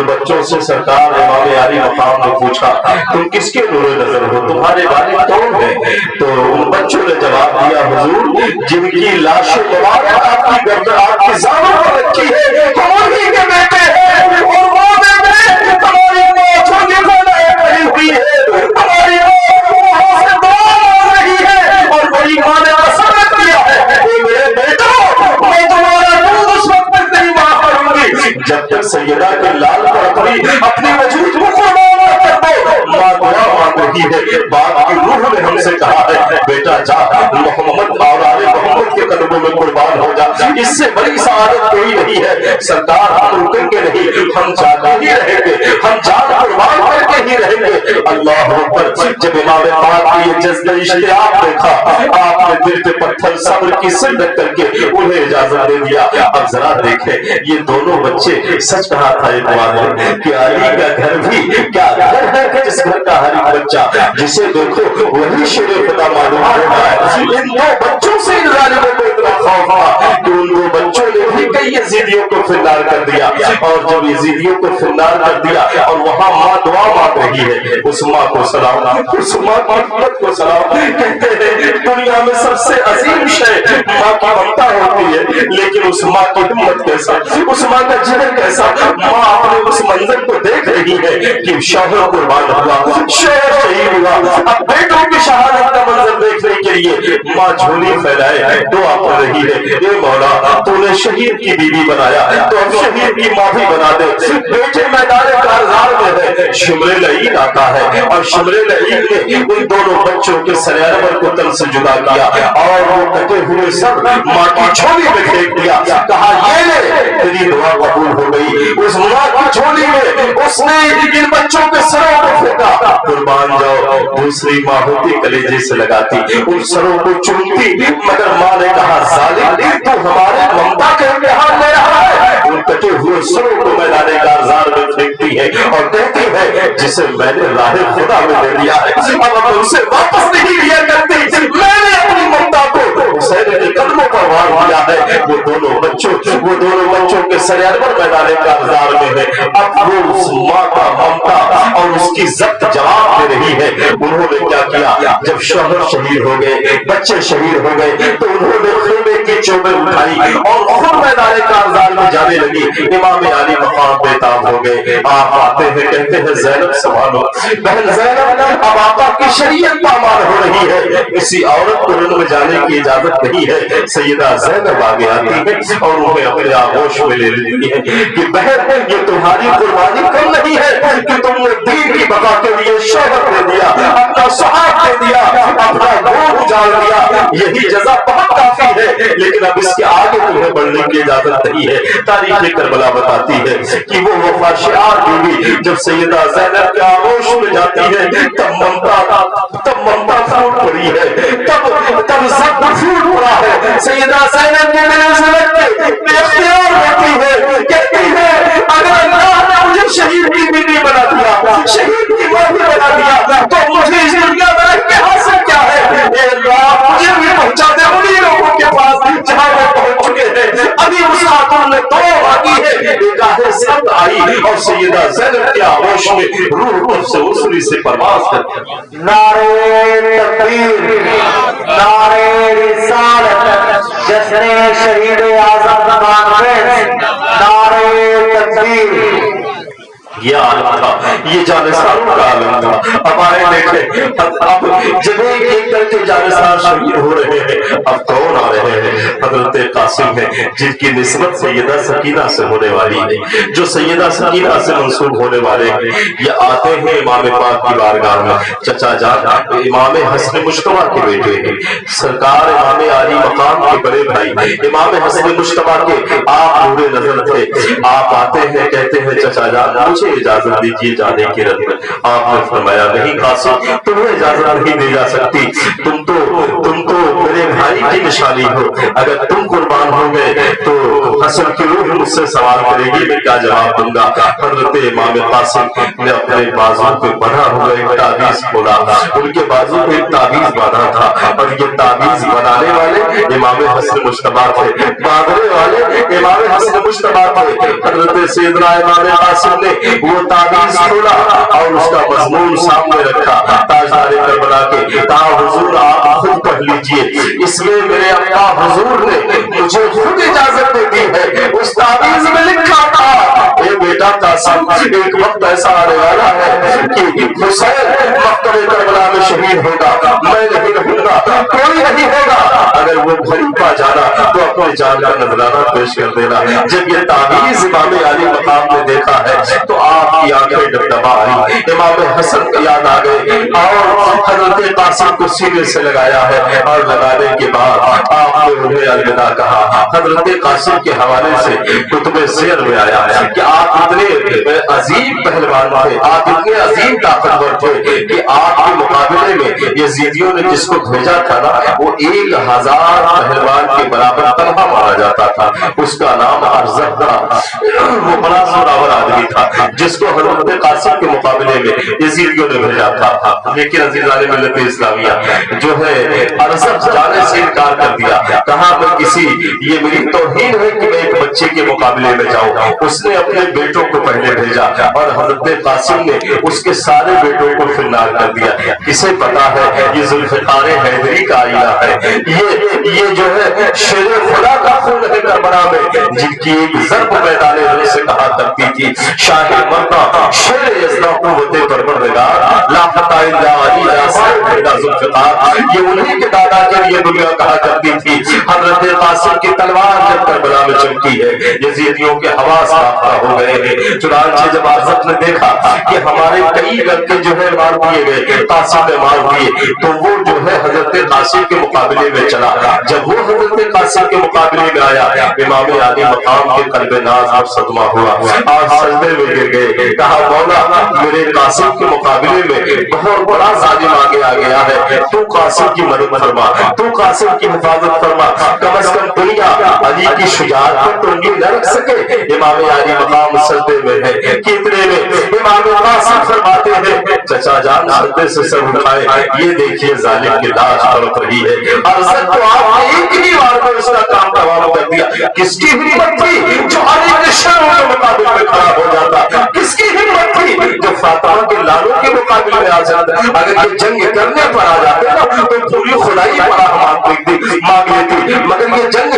بچوں سے سرکار امام عالی مقام نے پوچھا تم کس کے نور نظر ہو, تمہارے والد کون ہیں؟ تو ان بچوں نے جواب دیا حضور جن کی لاش مبارک آپ کی گردن آپ کی زانوں پر رکھی ہے ہم انہی کے بیٹے ہیں, اور وہ بیٹے ہماری ماں چھوٹی فیلائے پڑی ہوئی ہے, ہماری ماں سے دعا مانگ رہی ہے اور بڑی ماں نے قسم کیا ہے کہ میرے بیٹوں میں تمہارا دودھ اس وقت تک نہیں معاف کروں گی جب تک سیدہ کے لال پر اپنی وجود کو قربان نہ کر دو. ماں دعا مانگ رہی ہے, باپ کی روح نے ہم سے کہا ہے بیٹا جا محمد اور آل محمد کے قدموں میں قربان ہو جا, اس سے بڑی سعادت کوئی نہیں ہے. سرکار ہم رکیں گے نہیں, ہم جاتے ہی رہیں گے, ہم جان قربان کر کے ہی رہیں گے. اللہ اکبر. جب امام پاک کی یہ جذبہ اشتیاق دیکھا آپ نے دل پہ پتھر صبر کی سن رکھ کر کے انہیں اجازت دے دیا. اب ذرا دیکھیں یہ دونوں بچے, سچ کہا تھا اقبال نے کہ علی کا گھر بھی کیا گھر ہے کہ جس گھر کا ہر ایک بچہ جسے دیکھو وہی شیر خدا معلوم ہوتا ہے. ان دو بچوں سے ان ظالموں کو اتنا خوف ہوا کہ ان دو بچوں نے بھی کئی یزیدیوں کو فنار کر دیا, اور جب یزیدیوں کو فنار کر دیا اور وہاں ماں دعا مانگ رہی ہے, اس ماں کو سلام, اس ماں کی حکمت کو سلام. کہتے ہیں دنیا میں سب سے عظیم شے ماں کی ممتا ہوتی ہے, لیکن اس ماں کی ہمت کیسا, اس ماں کا جہر کیسا. ماں اپنے اس منظر کو دیکھ رہی ہے کہ شوہر قربان ہوا, شوہر شہید ہوا, اب بیٹوں کی شہادت کا منظر دیکھنے کے لیے ماں جھولی پھیلائے دعا کر رہی ہے اے مولا تو نے شہید کی بیوی بنایا تو اب شہید کی ماں بھی بنا دے. بیٹے میدان کارزار میں ہے, شمر لعین آتا ہے اور شمر لعین نے ان دونوں بچوں کے سرانور کو تن سے جدا کیا اور وہ کٹے ہوئے سر ماں کی جھولی میں پھینک دیا. کہا یہ لے تیری دعا قبول ہو گئی. اس ماں کی جھولی میں اس نے ان بچوں کے سروں کو پھینکا. قربان جاؤ, دوسری ماں ہوتی کلیجے سے لگاتی, ان سروں کو چومتی, مگر ماں نے کہا ظالم تو ہمارے ممتا کے امتحان لے رہا ہے. ان کٹے ہوئے سروں کو میدان کارزار میں پھینکتی ہے اور کہتی ہے جسے میں نے راہ خدا میں دے دیا ہے اب ہم اسے واپس نہیں لیا کرتی. میں نے اپنی ممتا کو حسین کے قدموں پر وار دیا ہے. وہ دونوں بچوں کے سرانور میدان کارزار میں ہے. اب وہ اس ماں کا ممتا اور اس کی ضبط جواب دے رہی ہے. انہوں نے کیا کیا, جب شوہر شہید ہو گئے, بچے شہید ہو گئے, تو انہوں نے خیمے کی چوبیں اٹھائی اور خود میدان کارزار میں جانے لگی. امام عالی مقام بیتاب ہو گئے. آپ آتے ہیں کہتے ہیں زینب سنبھالو, بہن زینب اب آقا کی شریعت پامال ہو رہی ہے, کسی عورت کو رن میں جانے کی اجازت نہیں ہے. سیدہ زینب آگے آتی ہے اور انہیں اپنے آغوش میں لے لیتی ہے کہ بہن یہ تمہاری قربانی کم نہیں ہے کہ شوہر دے دیا، اپنا سہاگ دے دیا، اپنا گھر اجاڑ دیا، یہی جزا بہت کافی ہے، لیکن اب اس کے آگے تمہیں بڑھنے کی اجازت نہیں ہے۔ تاریخ کربلا بتاتی ہے کہ وہ وفا شعار بیوی جب سیدہ زینب کے آغوش میں جاتی ہے تب ممتا پھوٹ پڑی ہے، تب سب پھوٹ پڑا ہے۔ سیدہ زینب کے دل سے لگتے بے اختیار ہوتی ہے، کہتی ہے اگر اللہ نے مجھے شہید کی بیوی بنا دیا، شہید کی ماں بھی بنا دیا، تو مجھے اس دنیا میں رکھ کے حاصل کیا ہے؟ اے اللہ مجھے بھی پہنچا دے انہی لوگوں کے پاس جہاں وہ پہنچ چکے ہیں۔ ابھی اس خاتون نے تو آگی ہے، نگاہ سب آئی اور سیدہ زینب کے آغوش میں روح طرف سے اسری سے پرواز کرتی۔ نعرے تکبیر، نعرے رسالت، جشن شہید اعظم کانفرنس، نعرے تکبیر۔ یہ عالم تھا، یہ جانساروں کا عالم تھا۔ اب آئے دیکھیں، اب جب ایک کر کے جانسار شہید ہو رہے ہیں، اب کون آ رہے ہیں؟ حضرت قاسم ہے، جن کی نسبت سیدہ سکینہ سے ہونے والی ہے، جو سیدہ سکینہ سے منسوب ہونے والے ہیں۔ یہ آتے ہیں امام پاک کی بارگاہ میں، چچا جان امام حسن مجتبیٰ کے بیٹے ہیں، سرکار امام عالی مقام کے بڑے بھائی امام حسن مجتبیٰ کے آپ نور نظر تھے۔ آپ آتے ہیں، کہتے ہیں چچا جان مجھے اجازت دیجیے جانے کی رد میں۔ آپ نے فرمایا نہیں قاسم تمہیں اجازت نہیں دی جا سکتی، تم تو میرے بھائی کی نشانی ہو، اگر تم قربان ہو گئے تو حسن کی روح مجھ سے سوال کرے گی، میں کیا جواب دوں گا؟ حضرت امام قاسم نے اپنے بازو پہ بنا ہوا ایک تعویذ کھولا، ان کے بازو پہ ایک تعویذ باندھا تھا، اور یہ تعویذ بنانے والے امام حسن مجتبیٰ تھے، باندھنے والے امام حسن مجتبیٰ تھے۔ حضرت سیدنا امام قاسم نے وہ تعویذ کھولا اور اس کا مضمون سامنے رکھا، تاجدار کربلا کے کہا حضور آپ خود پڑھ لیجئے، اس میں میرے آقا حضور نے مجھے خود اجازت دے دی ہے۔ اس تعویذ میں لکھا تھا اے بیٹا قاسم ایک وقت ایسا آنے والا ہے کہ حسین مقتل کربلا میں شہید ہوگا، میں نہیں رہوں گا، کوئی نہیں ہوگا، اگر وہ گھر پا جانا تو اپنے جان کا نذرانہ پیش کر دینا۔ جب یہ تعویذ امام علی مقام نے دیکھا ہے تو آپ کی آنکھیں ڈبڈبا آئی، امام حسن کو یاد آ گئے اور حضرت قاسم کو سینے سے لگایا ہے، اور لگانے کے بعد آپ نے انہیں الوداع کہا۔ حضرت قاسم کے حوالے سے کتب سیر میں آیا کہ آپ اتنے عظیم پہلوان تھے، آپ اتنے عظیم طاقتور تھے کہ آپ کے مقابلے میں یزیدیوں نے جس کو بھیجا تھا نا وہ 1000 پہلوان کے برابر تنہا مارا جاتا تھا، اس کا نام ارزق تھا۔ وہ بڑا زوراور آدمی تھا جس کو حضرت قاسم کے مقابلے میں یزیدیوں نے بھیجا تھا، لیکن عزیزان ملت اسلامیہ جو ہے ارزق جانے سے انکار کر دیا، کہا میں یہ میری توہین ہے کہ میں ایک بچے کے مقابلے میں جاؤں۔ اس نے اپنے بیٹوں کو پہلے بھیجا اور حضرت قاسم نے اس کے سارے بیٹوں کو فنار کر دیا۔ کسے پتا ہے یہ ذوالفقار حیدری کا آئینہ ہے، یہ جو ہے شیر خدا کا خون ہے کربلا میں، جن کی ایک ضرب میدان رن سے کہا کرتی تھی شاہ مردہ شیر یزدہ قوت پروردگار لا فتح الا علی لا صاحب ذوالفقار، یہ انہی کے دادا کے لیے دنیا کہا کرتی تھی۔ حضرت قاسم کی تلوار جب کربلا میں چمکی ہے یزیدیوں کے حواس باختہ ہو گئے ہیں، چنانچہ جب ارزق نے دیکھا کہ ہمارے کئی لڑکے جو ہے مار دیے گئے، قاسم نے مار دیے، تو وہ جو ہے حضرت قاسم کے مقابلے میں چلا۔ جب وہ حضرت قاسم کے مقابلے میں آیا امام علی مقام کے قلب ناز اور صدمہ ہوا اور سجدے میں گر گئے، کہا مولا میرے قاسم کے مقابلے میں بہت بڑا ظالم آگے آ گیا ہے، تو قاسم کی مدد فرما، تو قاسم کی حفاظت فرما، کم از کم دنیا علی کی شجاعت پر تو انگلی نہ رکھ سکے۔ امام علی مقام سجدے میں ہے کہ اتنے میں امام قاسم فرماتے ہیں چچا جان سجدے سے سر اٹھائے، یہ دیکھیے ظالم کی لاش تڑپ رہی ہے، ارزق تو آپ نے ایک ہی بار میں اس کا کام تمام کر دیا۔ کس کی ہمت تھی جو علی کے شروں کے مقابلے میں کھڑا ہو جاتا؟ کس کی ہمت تھی جو فاطمہ کے لالوں کے مقابلے میں آ جاتا؟ اگر یہ جنگ کرنے پر آ جاتے نا تو پوری خدائی مانگ لیتی، مگر یہ جنگ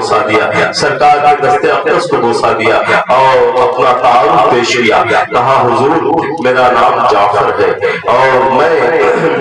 بوسا دیا، سرکار کے دستے اقدس کو بوسا دیا اور اپنا تعارف پیش کیا، کہا حضور میرا نام جعفر ہے اور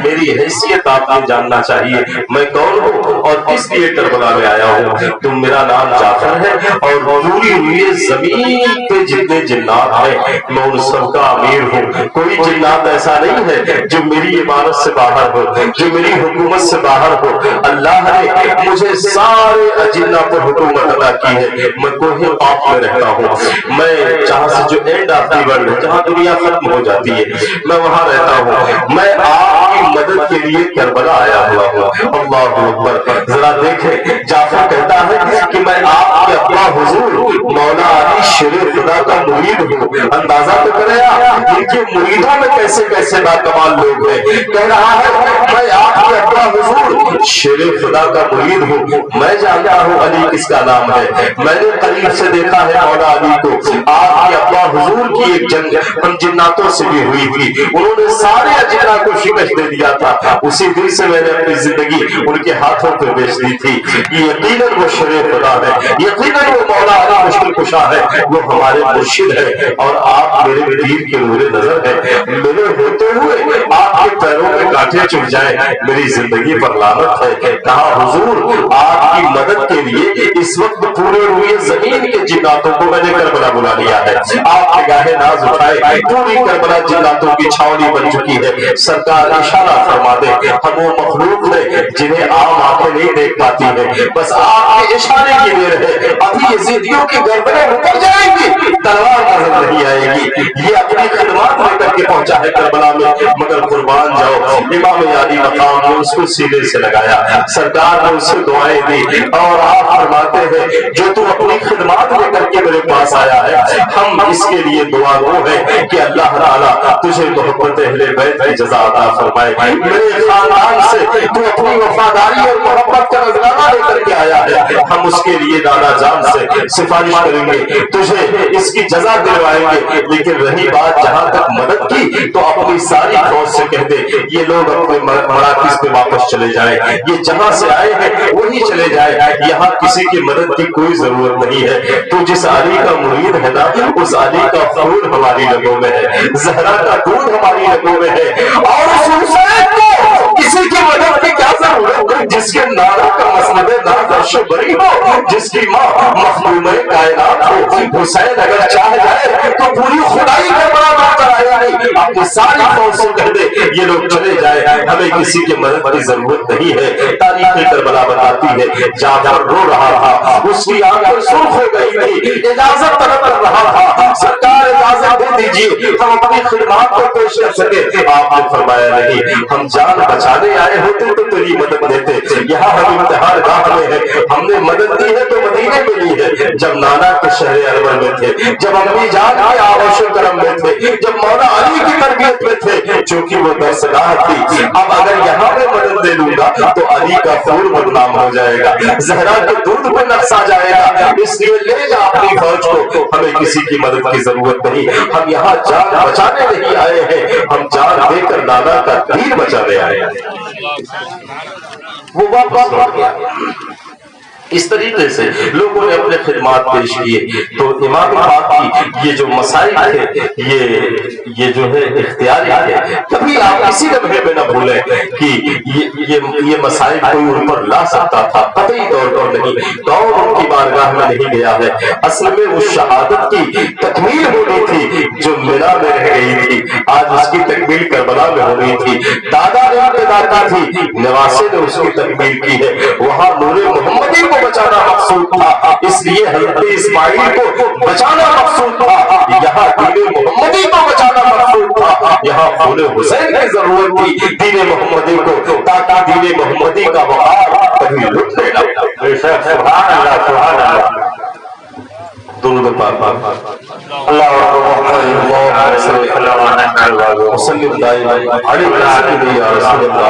میری حیثیت آپ نے جاننا چاہیے، میں کون ہوں اور کس لیے کربلا میں آیا ہوں؟ تم میرا نام جعفر ہے اور پوری ہوئی زمین پہ جتنے جنات ہیں میں ان سب کا امیر ہوں، کوئی جنات ایسا نہیں ہے جو میری عمارت سے باہر ہو، جو میری حکومت سے باہر ہو۔ اللہ نے مجھے سارے اجنہ پر حکومت عطا کی ہے، میں کوہ پاک میں رہتا ہوں، میں جہاں سے جو اینڈ آف دی ورلڈ جہاں دنیا ختم ہو جاتی ہے میں وہاں رہتا ہوں، میں آپ کی مدد کے لیے کربلا آیا ہوا ہوں۔ اللہ اکبر، ذرا دیکھیں جعفر کہتا ہے کہ میں آپ کے ابا حضور مولا علی شیر خدا کا مرید ہوں۔ اندازہ تو کرے آپ ان کے مریدوں میں کیسے کیسے باکمال لوگ ہیں۔ کہہ رہا ہے میں آپ کے ابا حضور شیر خدا کا مرید ہوں، میں جانتا ہوں علی کس کا نام ہے، میں نے قریب سے دیکھا ہے مولا علی کو۔ آپ کے ابا حضور کی ایک جنگ ان جناتوں سے بھی ہوئی تھی، انہوں نے سارے اجنہ کو شکست دے دیا تھا، اسی دن سے میں نے اپنی زندگی ان کے ہاتھوں پہ بیچ دی تھی۔ یقیناً وہ شیر خدا ہے، یقیناً وہ مولا علی مشکل کشا ہے، وہ ہمارے مرشد ہے اور آپ میرے دین کے نور نظر ہے۔ میرے ہوتے ہوئے آپ کے پیروں میں کانٹے چبھ جائیں میری زندگی پر لعنت ہے۔ کہا حضور آپ کی مدد کے لیے اس وقت پورے ہوئے زمین کے جناتوں کو میں نے کربلا بلا لیا ہے، آپ نگاہ ناز اٹھائے، پوری کربلا جناتوں کی چھاؤنی بن چکی ہے۔ سرکار اشارہ فرما دے، ہم وہ مخلوق ہے جنہیں عام آنکھیں نہیں دیکھ پاتی ہیں، بس آپ کے اشارے کی دیر ہے، ابھی یزیدیوں کی گردنیں اتر جائیں گی، تلوار نظر نہیں آئے گی۔ یہ اپنی خدمات لے کر کے پہنچا ہے کربلا میں، مگر قربان جاؤ امام علی مقام نے اس کو سینے سے لگایا، سرکار نے اسے دعائیں دی اور آپ فرماتے ہیں جو تو اپنی خدمات لے کر کے میرے پاس آیا ہے، ہم اس کے لیے دعا گو ہے کہ اللہ تعالیٰ تجھے محبت اہل بیت کی جزا عطا فرمائے۔ میرے خاندان سے تو اپنی وفاداری اور محبت کا نذرانہ لے کر کے آیا ہے، ہم اس کے لیے دادا جان سے سفارش کریں گے، تجھے اس کی جزا دلوائیں گے۔ لیکن رہی بات جہاں تک مدد کی تو اپنی ساری فوج سے کہہ دے یہ لوگ اپنے مراکز پہ واپس چلے جائیں، یہ جہاں سے آئے ہیں وہی چلے جائیں، یہاں کسی کی مدد کی کوئی ضرورت نہیں ہے۔ تو جس علی کا مرید ہے نا اس علی کا خون ہماری رگوں میں ہے، زہرا کا دودھ ہماری رگوں میں ہے، اور اس حسین کو کسی کی مدد کی کیا ضرورت جس کے نارا کا مسند ناز عرش بری ہو، جس کی ماں مخدوم کائنات ہو۔ حسین اگر چاہ جائے تو پوری خدائی کا بڑا کر آیا نہیں، اپنی ساری فوج سے کہہ دے یہ لوگ چلے جائے، ہمیں کسی کی مدد کی ضرورت نہیں ہے۔ تاریخ کربلا بتاتی ہے جعفر رو رہا تھا، اس کی آنکھیں سرخ ہو گئی تھی، اجازت طلب کر رہا تھا، سرکار اجازت دے دیجیے ہم اپنی خدمات کو پیش کر سکے۔ آپ نے فرمایا نہیں، ہم جان بچانے آئے ہوتے تو تیری مدد دیتے، یہاں ہم امتحان گاہ میں ہے، ہم نے مدد دی ہے تو مدینے میں لی ہے۔ جب نانا کے شہر اربل میں تھے، جب امی جان کے آغوش و کرم میں تھے، جب مولا علی کی تربیت میں تھے، چونکہ وہ درسگاہ تھی، اب اگر یہاں میں مدد دے لوں گا تو علی کا خون بدنام ہو جائے گا، زہرا کے دودھ پہ نقص آ جائے گا، اس لیے لے جا اپنی فوج کو، ہمیں کسی کی مدد کی ضرورت نہیں، ہم یہاں جان بچانے نہیں آئے ہیں، ہم جان دے کر نانا کا دین بچانے آئے ہیں۔ وہ واپس لوٹ گیا۔ اس طریقے سے لوگوں نے اپنے خدمات پیش کیے تو امام پاک کی یہ جو مسائل تھے یہ جو ہے اختیاری ہے، کبھی آپ اسی لمحے میں نہ بھولیں کہ یہ مسائل کوئی ان پر لا سکتا تھا، قطعی طور پر نہیں، کون ان کی بارگاہ میں نہیں گیا ہے، اصل میں اس شہادت کی تکمیل ہونی تھی جو مینا میں رہ گئی تھی، آج اس کی تکمیل کربلا میں ہونی تھی۔ دادا نے دادا تھی، نواسے نے اس کی تکمیل کی ہے، وہاں نور محمدی کو بچانا مقصود تھا، اس لیے حضرت اسماعیل کو بچانا مقصود تھا، یہاں دین محمدی کو بچانا مقصود تھا، یہاں خون حسین کی ضرورت تھی دین محمدی کو، تاکہ دین محمدی کا وقار کبھی لٹنے نہ پڑے۔ سبحان اللہ سبحان اللہ، درود پاک اللہ وسلم دائما علی رسول اللہ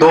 2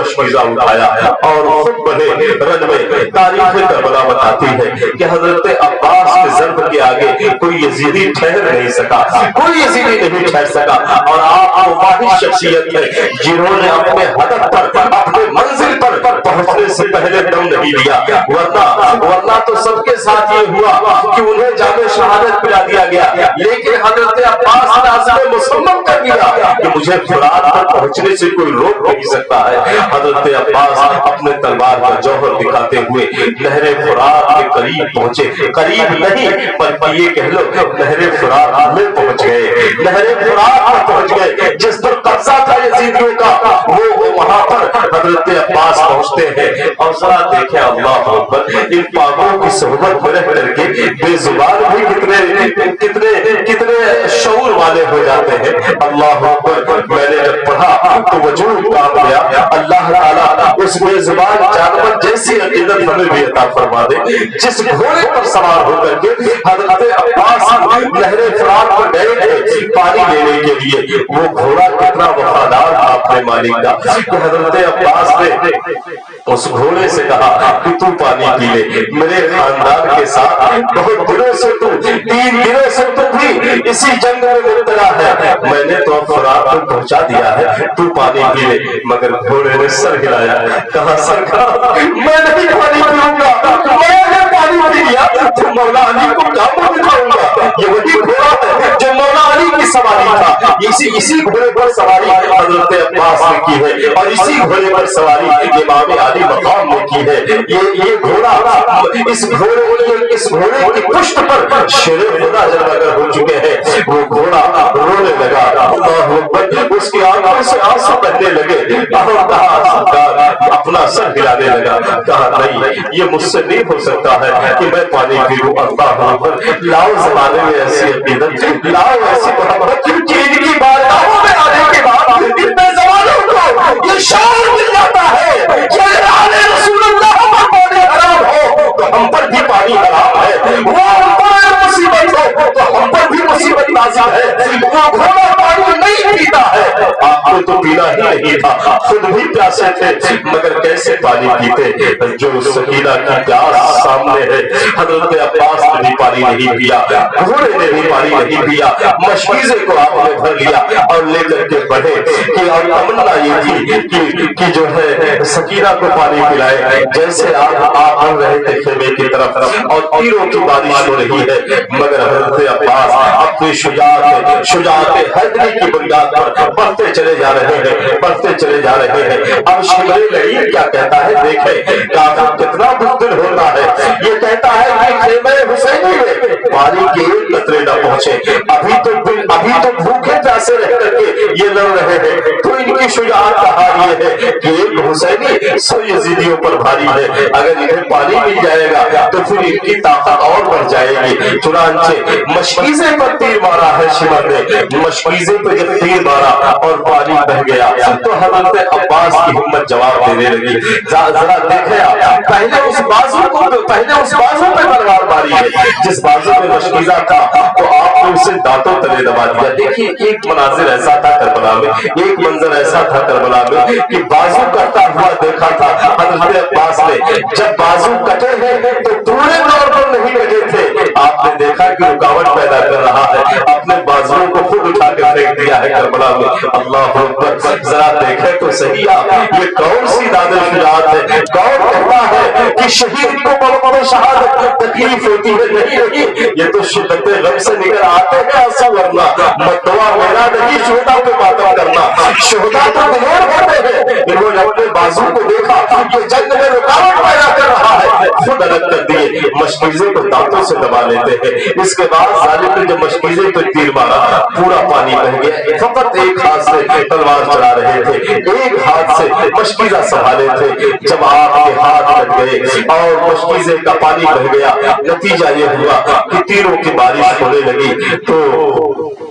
مشکیزہ اٹھایا اور خود بڑے رن میں تاریخ کربلا بتاتی ہے کہ حضرت عباس کے ضرب کے آگے کوئی یزیدی ٹھہر نہیں سکا، کوئی یزیدی نہیں ٹھہر سکا، اور آپ وہ واحد شخصیت ہے جنہوں نے اپنے ہدف پر، اپنے منزل پر پہنچنے سے پہلے دم نہیں لیا، ورنہ تو سب کے ساتھ یہ ہوا کہ انہیں جام شہادت پلا دیا گیا، لیکن حضرت عباس نے عزم مصمم کر دیا کہ مجھے فرات پر پہنچنے سے کوئی روک نہیں سکتا ہے۔ حضرت عباس اپنے تلوار کا جوہر دکھاتے ہوئے نہر فرات کے قریب پہنچے، قریب نہیں بلکہ یہ کہہ لو نہر فرات میں پہنچ گئے، نہر فرات میں پہنچ گئے، جس پر قبضہ تھا یزیدیوں کا، وہ وہاں پر حضرت عباس پہنچتے ہیں، اور ذرا دیکھیں اللہ اکبر، ان پاکوں کی صحبت میں رہ کر کے بے زبان بھی کتنے شعور والے ہو جاتے ہیں۔ اللہ اکبر، میں نے جب پڑھا تو وجود کام گیا، اللہ تعالیٰ اس بے زبان جانور جیسی عقیدت ہمیں بھی عطا فرما دے، جس گھوڑے پر سوار ہو کر کے حضرت عباس نہر فرات پر گئے تھے پانی لینے کے لیے، وہ گھوڑا کتنا وفادار تھا اپنے مالک کا کہ حضرت عباس نے اس گھوڑے سے کہا کہ تو پانی پی لے، میرے خاندان کے ساتھ بہت دنوں سے تو 3 دنوں سے تو بھی اسی جنگ میں مبتلا ہے، میں نے تو فرات کو پہنچا دیا ہے، تو پانی پی لے، مگر گھوڑے نے سر ہلایا، کہا سرکار میں نہیں پانی پیوں گا، میں نے پانی پی لیا تو مولا علی کو کیا منہ دکھاؤں گا؟ یہ وہی گھوڑا ہے جو مولا علی کی سواری تھا، اسی گھوڑے پر سواری حضرت عباس نے کی ہے، اور اسی گھوڑے پر سواری امام علی مقام نے کی ہے۔ یہ گھوڑا اس گھوڑے کی پشت پر شیر خدا جب اگر ہو چکے ہیں، وہ گھوڑا رونے لگا، اللہ اکبر، اس کی آنکھوں سے آنسو بہنے لگے، اور کہا سرکار اپنا سر ہلانے لگا، کہا نہیں یہ مجھ سے نہیں ہو سکتا ہے کہ میں پانی پیوں، اللہ اکبر، لاؤ زمانے میں ایسی عقیدت، لاؤ ایسی محبت کہ ان کی بارگاہوں میں آنے کے بعد اتنے زمانوں کو یہ شعور مل جاتا ہے کہ اگر آل رسول اللہ پر پانی حرام ہو تو ہم پر بھی پانی حرام ہے، وہ ہم پر مصیبت ہو تو ہم پر بھی مصیبت نازل ہے، وہ گھوڑا پانی نہیں پیتا ہے، آپ کو تو پینا ہی نہیں تھا، خود بھی پیاسے تھے مگر کیسے پانی پیتے؟ جو سکینہ کی پیاس سامنے ہے، حضرت عباس نے بھی پانی نہیں پیا، گھوڑے نے بھی پانی نہیں پیا، مشکیزے کو آپ نے بھر لیا اور لے کر کے بڑھے کہ اور تمنا یہ تھی کہ جو ہے سکینہ کو پانی پلائے، جیسے آپ بڑھ رہے تھے خیمے کی طرف اور تیروں کی بارش ہو رہی ہے، مگر حضرت عباس اپنی شجاعت حیدری کی بنیاد پر بڑھتے چلے جا رہے ہیں، بڑھتے چلے جا رہے ہیں۔ اب شمر لعین کیا کہتا ہے دیکھیں کافر کتنا بزدل ہوتا ہے، یہ کہتا ہے کہ خیمہ حسینی میں پانی کے ایک قطرے نہ پہنچے، ابھی تو بھوکے پیاسے رہ کر کے یہ لڑ رہے ہیں، تو ان کی شجاعت کا حال یہ ہے کہ ایک حسینی 100 یزیدیوں پر بھاری ہے، اگر انہیں پانی مل جائے گا تو پھر ان کی طاقت اور بڑھ جائے گی، چنانچہ مشکیزے پر تیر مارا ہے شمر نے، مشکیزے پر جب تیر مارا اور پانی بہ گیا تو حضرت عباس کی ہمت جواب دینے لگی، ذرا دیکھیں آپ پہلے اس بازو پہ تلوار ماری ہے جس بازو میں مشکیزہ تھا، تو آپ نے اسے دانتوں تلے دبا دیا۔ دیکھیے ایک مناظر ایسا تھا کربلا میں، ایک منظر ایسا تھا کربلا میں کہ بازو کٹتا ہوا دیکھا تھا حضرت عباس نے، جب بازو کٹے ہیں تو پورے طور پر نہیں کٹے تھے، آپ نے دیکھا کہ رکاوٹ پیدا کر رہا ہے، اپنے بازوؤں کو خود اٹھا کے پھینک دیا ہے کربلا میں، اللہ اکبر، ذرا دیکھیں تو صحیح آپ یہ کون سی داد شجاعت ہے؟ کون کہتا ہے کہ شہید کو موقع شہادت تکلیف ہوتی ہے؟ نہیں، یہ تو شدت غم سے نکل آتے ہیں آنسو، ورنہ مدعا میرا نہیں شہدا پہ ماتم کرنا، شہدا تو دلیر ہوتے ہیں، انہوں نے اپنے بازو کو دیکھا کہ جنگ میں رکاوٹ پیدا کر رہا ہے، خود الگ کر دیے، مشکیزے کو دانتوں سے دبا لیتے ہیں۔ اس کے بعد ظالم نے جب مشکیزے پہ تیر مارا پورا پانی بہ گیا، فقط ایک ہاتھ سے تلوار چلا رہے تھے، ایک ہاتھ سے مشکیزہ سنبھالے تھے، جب آپ کے ہاتھ لگ گئے اور مشکیزے کا پانی بہ گیا، نتیجہ یہ ہوا کہ تیروں کی بارش ہونے لگی، تو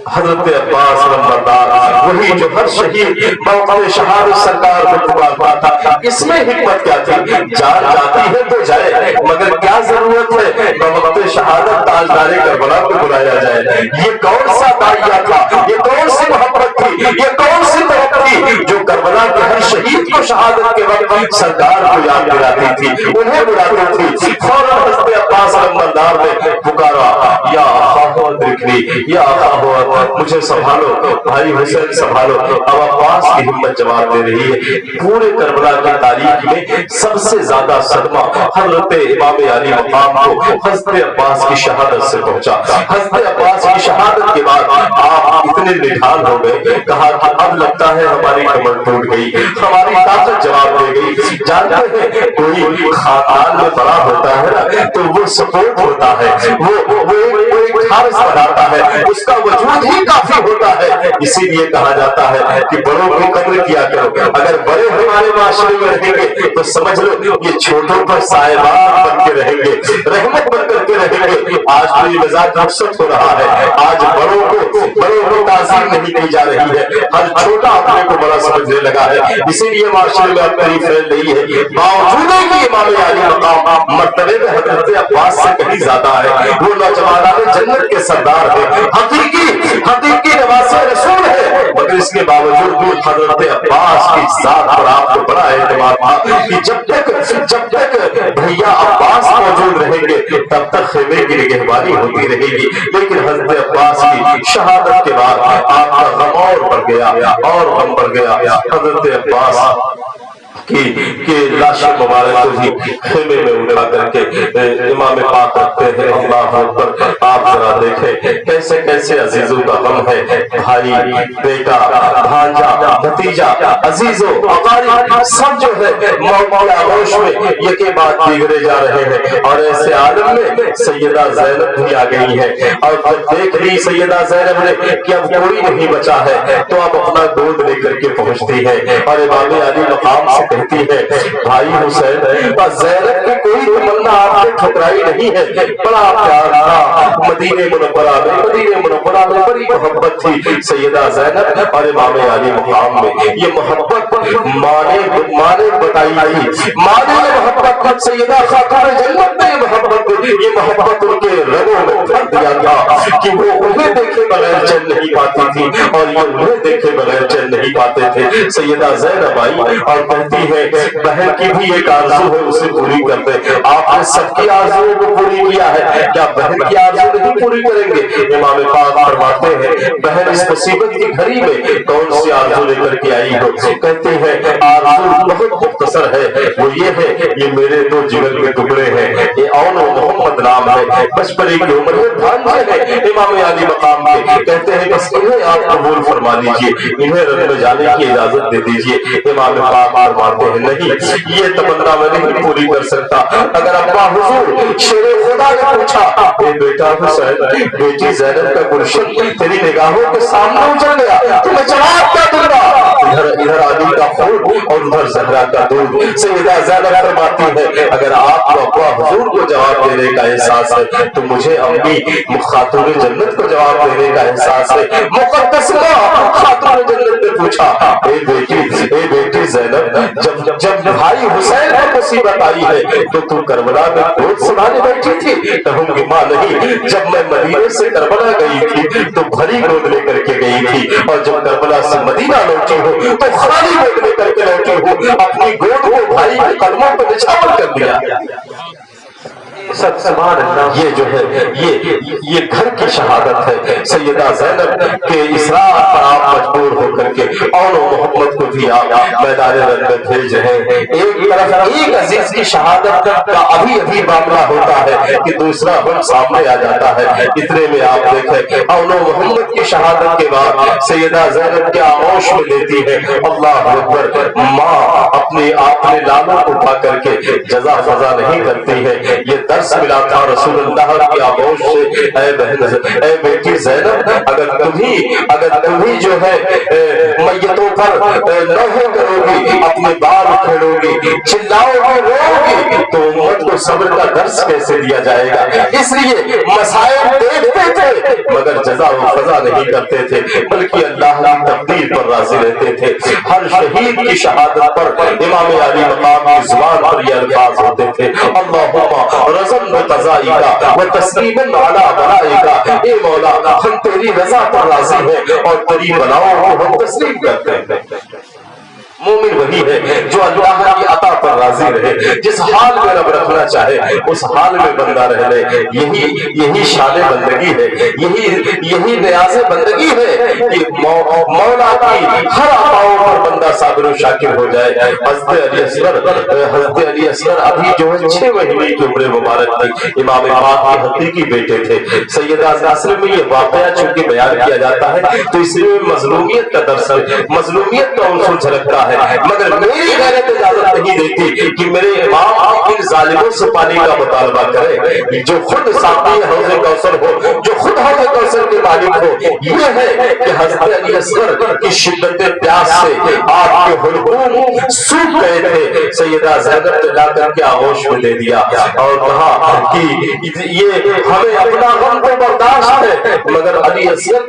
حضرت عباس نمبردار وہی جو ہر شہید موقع شہادت سرکار کو پکارتا تھا، اس میں حکمت کیا تھی؟ جان جاتی ہے تو جائے، مگر کیا ضرورت ہے موقع شہادت تاجدار کربلا کو بلایا جائے؟ یہ کون سا داعیہ تھا، یہ کون سی محبت تھی یہ کون سی طرف تھی جو کربلا کے ہر شہید کو شہادت کے وقت سرکار کو یاد دلاتی تھی، انہیں بلاتی تھی؟ فوراً حضرت عباس نمبردار نے پکارا، یا آقا ادرکنی، یا آقا مجھے سنبھالو، بھائی حسین سنبھالو۔ اب عباس کی ہمت جواب دے رہی ہے۔ پورے کربلا کی تاریخ میں سب سے زیادہ صدمہ حضرت امام علی مقام کو حضرت عباس کی شہادت سے پہنچا۔ حضرت عباس کی شہادت کے بعد آپ اتنے نڈھال ہو گئے، کہا کہ اب لگتا ہے ہماری کمر ٹوٹ گئی، ہماری طاقت جواب دے گئی۔ جانتے ہیں کوئی خاندان میں بڑا ہوتا ہے نا تو وہ سپورٹ ہوتا ہے، وہ ایک حارس بناتا ہے، اس کا وجود ہی کافی ہوتا ہے۔ اسی لیے کہا جاتا ہے کہ بڑوں کی قدر کیا کرو، اگر بڑے ہمارے معاشرے میں رہیں گے تو سمجھ لو یہ چھوٹوں پر سائبان بن کے رہیں گے، رحمت بن کر کے رہیں گے۔ آج تو یہ مزاج رخصت ہو رہا ہے، آج بڑوں کو تعظیم نہیں کی جا رہی ہے، ہر چھوٹا اپنے کو بڑا سمجھنے لگا ہے۔ اسی لیے معاشرے میں اپنی پھیل رہی ہے، باوجود ہے کہ امام علی مقام مرتبے میں حضرت عباس سے کہیں زیادہ ہے، وہ نوجوانان جنت کے سردار ہیں، حقیقی نواسے رسول ہے، مگر اس کے باوجود حضرت عباس کی ذات پر آپ کو بڑا اعتماد تھا کہ جب تک بھیا عباس موجود رہیں گے تب تک خیمے کی نگہبانی ہوتی رہے گی۔ لیکن حضرت عباس کی شہادت کے بعد آپ کا غم اور بڑھ گیا اور غم بڑھ گیا۔ حضرت عباس کہ لاش مبارک کو بھی خیمے میں اٹھا کر کے امام پاک رکھتے ہیں۔ اللہ اکبر، آپ ذرا دیکھیں کیسے کیسے عزیزوں کا غم ہے، بھائی، بیٹا، بھانجا، بھتیجا، عزیزوں، اقارب سب جو ہے موت کے آغوش میں یکے بعد دیگرے جا رہے ہیں۔ اور ایسے عالم میں سیدہ زینب بھی آ گئی ہے، اور جب دیکھ لی سیدہ زینب نے کہ اب کوئی نہیں بچا ہے تو اب اپنا گود لے کر کے پہنچتی ہے اور امام علی مقام سے کہتی ہے، بھائی حسین، زینب کی کوئی تمنا آپ نے ٹھکرائی نہیں ہے، بڑا پیار تھا مدینہ منورہ میں بڑی محبت تھی سیدہ زینب اور امام علی مقام میں۔ یہ محبت ماں نے بتائی تھی، ماں نے محبت سیدہ خاتون جنت نے یہ محبت ان کے رگوں میں بھر دیا تھا کہ وہ انہیں دیکھے بغیر چین نہیں پاتی تھی اور یہ انہیں دیکھے بغیر چین نہیں پاتے تھے۔ سیدہ زینب آئی اور کہتی ہے، بہن کی بھی ایک آرزو ہے، اسے پوری کر دے۔ آپ نے سب کی آرزوؤں کو پوری کیا ہے، کیا بہن کی آرزو نہیں پوری کریں گے؟ امام پاک فرماتے ہیں، بہن اس مصیبت کی گھڑی میں کون سی آرزو لے کر کے آئی ہو؟ کہتے ہیں آرزو بہت مختصر ہے، وہ یہ ہے، یہ میرے دو جگر کے ٹکڑے ہیں، یہ اون و محمد نام ہے، بچپنے کی عمر میں بھانجے ہیں امام علی مقام کے۔ کہتے ہیں بس انہیں آپ قبول فرما لیجئے، انہیں رنگ میں جانے کی اجازت دے دیجئے۔ امام پاک فرماتے ہیں، نہیں، یہ تمنا میں نہیں پوری کر سکتا۔ اگر ابا حضور شیر خدا نے پوچھا، اے بیٹا حسین، بیٹی زینب کا گلشن تیری نگاہوں کے سامنے اجڑ گیا، تمہیں جواب کیا دوں گا؟ ادھر علی کا خون اور ادھر زہرا کا دودھ۔ سیدہ زینب فرماتی ہے، اگر آپ کو ابا حضور کو جواب دینے کا احساس ہے تو مجھے امی خاتون جنت کو جواب دینے کا احساس ہے۔ مقدس خاتون جنت نے پوچھا، اے بیٹی زینب، جب بھائی حسین کو مصیبت آئی ہے تو تم کربلا میں گود سنبھالے بیٹھی تھی؟ کہوں گی ماں نہیں، جب میں مدینے سے کربلا گئی تھی تو بھری گود لے کر کے گئی تھی، اور جب کربلا سے مدینہ لوٹی ہوں تو خالی گود لے کر کے لوٹی ہوں، اپنی گود کو بھائی کے قدموں پر نچھاور کر دیا۔ سبحان اللہ، یہ جو ہے یہ گھر کی شہادت ہے۔ سیدہ زینب کے اسرار پر آپ مجبور ہو کر کے اور محمد کو بھی آپ میدان رنگ میں بھیج رہے ہیں۔ ایک طرف ایک عزیز کی شہادت کا ابھی معاملہ ہوتا ہے کہ دوسرا ہم سامنے آ جاتا ہے۔ اتنے میں آپ دیکھیں اور محمد کی شہادت کے بعد سیدہ زینب کے آغوش میں لیتی ہے، اللہ اکبر، ماں اپنے لالوں کو پا کر کے جزا فضا نہیں کرتی ہے۔ یہ درس ملا تھا رسول اللہ کی آغوش سے، اے بہن، اے بیٹی زینب، اگر تمہیں جو ہے میتوں پر نوحے کرو گی، اپنے بال کھیلو گی، چلاؤ گی، رو گی، تو امت کو صبر کا درس کیسے دیا جائے گا؟ اس لیے مسائل دیکھتے تھے مگر جزا و فضا نہیں کرتے تھے، بلکہ اللہ کی تقدیر پر راضی رہتے تھے۔ ہر شہید کی شہادت پر امام علی مقام کی زبان پر یہ الفاظ ہوتے تھے، اللہم رضا قضائی کا و تسلیم علی بلائی کا، اے مولا ہم تیری رضا پر راضی ہیں اور تیری بلاؤں کو ہم تسلیم کرتے ہیں۔ مومن وہی ہے جو اللہ کی عطا پر راضی رہے، جس حال میں رب رکھنا چاہے اس حال میں بندہ رہ لے، یہی شان بندگی ہے، یہی نیاز بندگی ہے کہ مولا کی ہر عطاؤں پر بندہ صابر و شاکر ہو جائے۔ حضرت علی اصغر ابھی جو ہے 6 مہینے کی عمر مبارک تھی، امام پاک کے حقیقی بیٹے تھے۔ سیدہ ناصر میں یہ واقعہ چونکہ بیان کیا جاتا ہے تو اس لیے مظلومیت کا درصل، مظلومیت کا عنصر جھلکتا ہے، مگر میری غیرت اجازت نہیں دیتی کہ میرے امام ان ظالموں سے پانی کا مطالبہ کرے جو خود ساقی حوض کوثر ہو، جو خود حوض کوثر کے مالک ہو۔ یہ ہے کہ حضرت علی اصغر کی شدت پیاس سے آپ کے حلقوم سوکھ گئے تھے، سیدہ زینب نے لا کر کے آغوش میں دے دیا اور کہا کہ یہ ہمیں اپنا غم تو برداشت ہے مگر علی اصغر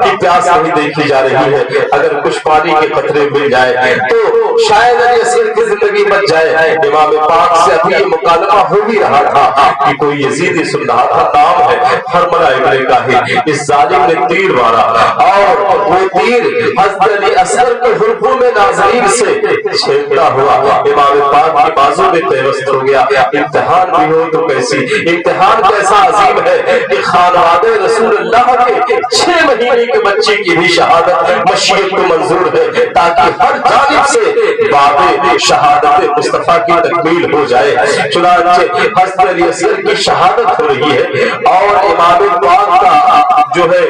کی پیاس نہیں دیکھی جا رہی ہے، اگر کچھ پانی کے قطرے مل جائے تو شاید علی اصغر کی زندگی بچ جائے۔ امام پاک سے ابھی یہ مکالمہ ہو بھی رہا تھا کہ کوئی یزیدی سن رہا تھا، نام ہے حرملہ ابن کاہل، اس ظالم نے تیر مارا اور وہ تیر حضرت علی اصغر کے حلقوم ناظرین سے چھیدتا ہوا امام پاک کی بازو میں پیوست ہو گیا۔ امتحان بھی ہو تو کیسی، امتحان کیسا عظیم ہے کہ خانواد رسول اللہ کے 6 مہینے کے بچے کی بھی شہادت مشیت کو منظور ہے تاکہ ہر جانب سے باب شہادت مصطفیٰ کی تکمیل ہو جائے۔ چنانچہ حضرت علی اصغر کی شہادت ہو رہی ہے اور امام پاک کا جو ہے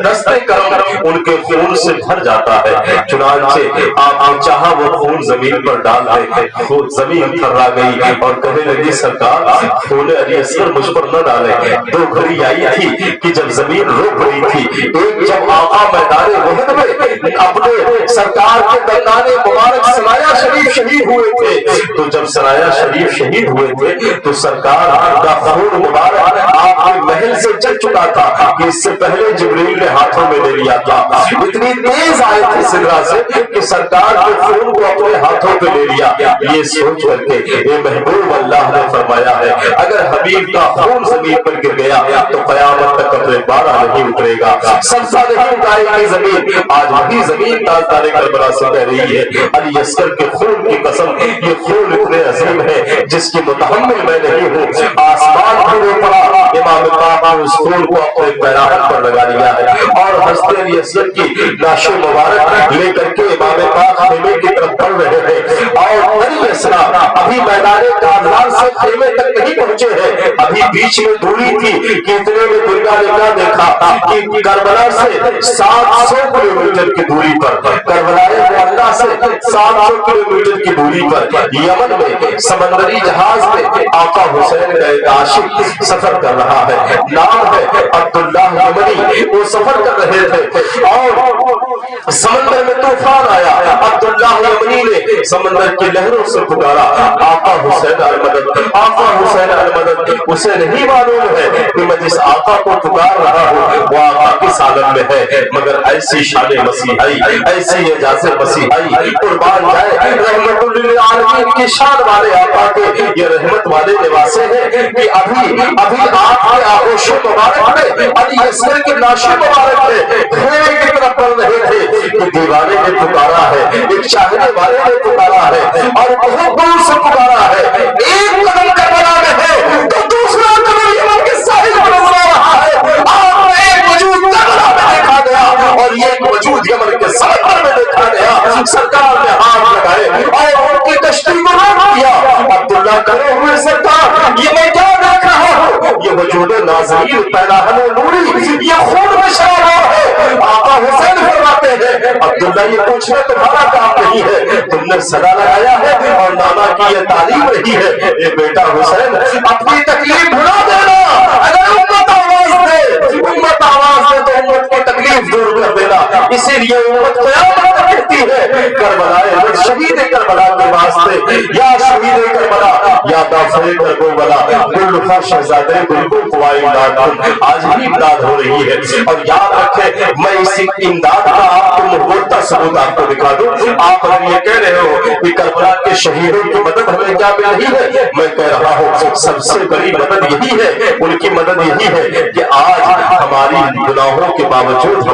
دست کرم ان کے خون سے بھر جاتا ہے۔ چنانچہ آپ نے چاہا وہ خون زمین پر ڈال دے، خود زمین تھرا گئی اور کہنے لگی سرکار خون علی اصغر مجھ پر نہ ڈالے۔ 2 گھڑی آئی تھی کہ جب زمین روک رہی تھی، ایک جب آقا میدان احد میں اپنے سرکار کے دندان مبارک سرایہ شریف شہید ہوئے تھے، تو جب سرایہ شریف شہید ہوئے تھے تو سرکار کا خون مبارک آپ کے محل سے چل چکا تھا کہ اس سے پہلے جبریل نے ہاتھوں میں لے لیا تھا۔ اتنی تیز آئے تھے سدرا سے کہ سرکار کے خون کو اپنے ہاتھوں پہ لے لیا۔ یہ سوچ کر کے اے محبوب اللہ نے فرمایا ہے اگر حبیب کا خون زمین پر گر گیا تو قیامت تک اپنے بارہ نہیں اترے گا، سبزہ نہیں اٹھائے گی زمین۔ آج وہی زمین تاجدار کربلا سے کہہ رہی ہے علی اصغر کے خون کی قسم، یہ خون اتنے عظیم ہے جس کی متحمل میں نہیں ہوں۔ آسمان ٹوٹ پڑا، امام پاک نے اس خون کو اپنے پیراہن پر لگا لیا ہے اور حضرت علی اصغر کی لاش مبارک لے کر کے امام پاک خیمے کی طرف بڑھ رہے ہیں اور علی اصغر ابھی میدان کارزان سے خیمے تک نہیں پہنچے ہیں، ابھی بیچ میں دوری تھی کہ اتنے میں دنیا نے کیا دیکھا کہ کربلا سے 700 کلومیٹر کی دوری پر، کربلائے اللہ سے 700 کلومیٹر کی دوری پر یمن میں سمندری جہاز میں آقا حسین کا ایک عاشق سفر کر رہا ہے، نام ہے عبداللہ یمنی۔ وہ سفر کر رہے تھے اور سمندر میں طوفان آیا، عبداللہ یمنی نے سمندر کی لہروں سے پکارا آقا حسین المدد، آقا حسین المدد۔ اسے نہیں معلوم ہے کہ میں جس آقا کو پکار رہا ہوں وہ آقا کس عالم میں ہے، مگر ایسی شان مسیحائی، ایسی اعجاز مسیحائی قربان جائے رحمت للعالمین کی شان والے آقا کے یہ رحمت والے نواسے ہیں کہ ابھی آپ کے آغوش مبارک میں علی اصغر کی لاش مبارک میں خیمے کی طرف بڑھ رہے تھے کہ دیوانے نے پکارا ہے، ایک چاہنے والے نے پکارا ہے اور بہت دور سے پکارا ہے۔ ایک قدم کربلا میں ہے تو دوسرا قدم یمن کے ساحل پر نظر آ رہا ہے۔ آپ نے ایک وجود کربلا میں دیکھا گیا اور یہ وجود یمن کے سمندر میں دیکھا گیا۔ سرکار نے ہاتھ لگائے اور ان کی کشتی کو روک دیا۔ عبداللہ کرے ہوئے سرکار یہ میں کیا دیکھ رہا ہوں؟ یہ وجود ناظرین پیراہن نوری، یہ خون میں شراب ہے۔ آقا حسین فرماتے ہیں عبداللہ یہ پوچھنا تمہارا کام نہیں ہے، تم نے صدا لگایا ہے اور نانا کی یہ تعلیم رہی ہے اے بیٹا حسین اپنی تکلیف بھلا دینا، اگر امت آواز دے، امت آواز دے تو امت کی تکلیف دور کر دینا۔ اسی لیے امت قیامت تک کہتی ہے کربلائے شہید کربلا کے واسطے یا شہید کربلا یا دافع کربلا گلفا شہزادے بالکل قوائی امداد آج بھی امداد ہو رہی ہے۔ اور یاد رکھیں میں اس امداد کا آپ کو مبورتا ثبوت آپ کو دکھا دوں۔ آپ اگر یہ کہہ رہے ہو کہ کربلا کے شہیدوں کی مدد ہمیں کیا مل رہی ہے؟ میں کہہ رہا ہوں سب سے بڑی مدد یہی ہے، ان کی مدد یہی ہے کہ آج ہماری گناہوں کے باوجود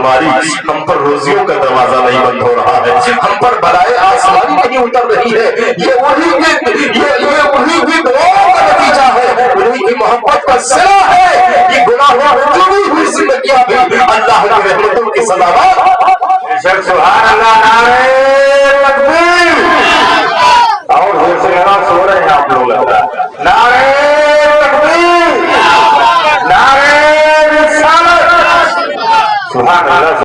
ہم پر روزیوں کا دروازہ نہیں بند ہو رہا ہے، ہم پر بلائے آسمانی نہیں اتر رہی ہے۔ یہ وہی کی دعاؤں کا نتیجہ ہے، وہی کی محبت کا صلہ ہے۔ یہ گناہوں سے جڑی ہوئی زندگیاں بھی اللہ کی رحمتوں کی سزاوار۔ سبحان اللہ، نعرہ تکبیر۔ اور دیر سے لگا سو رہے ہیں آپ لوگ، لگ رہا ہے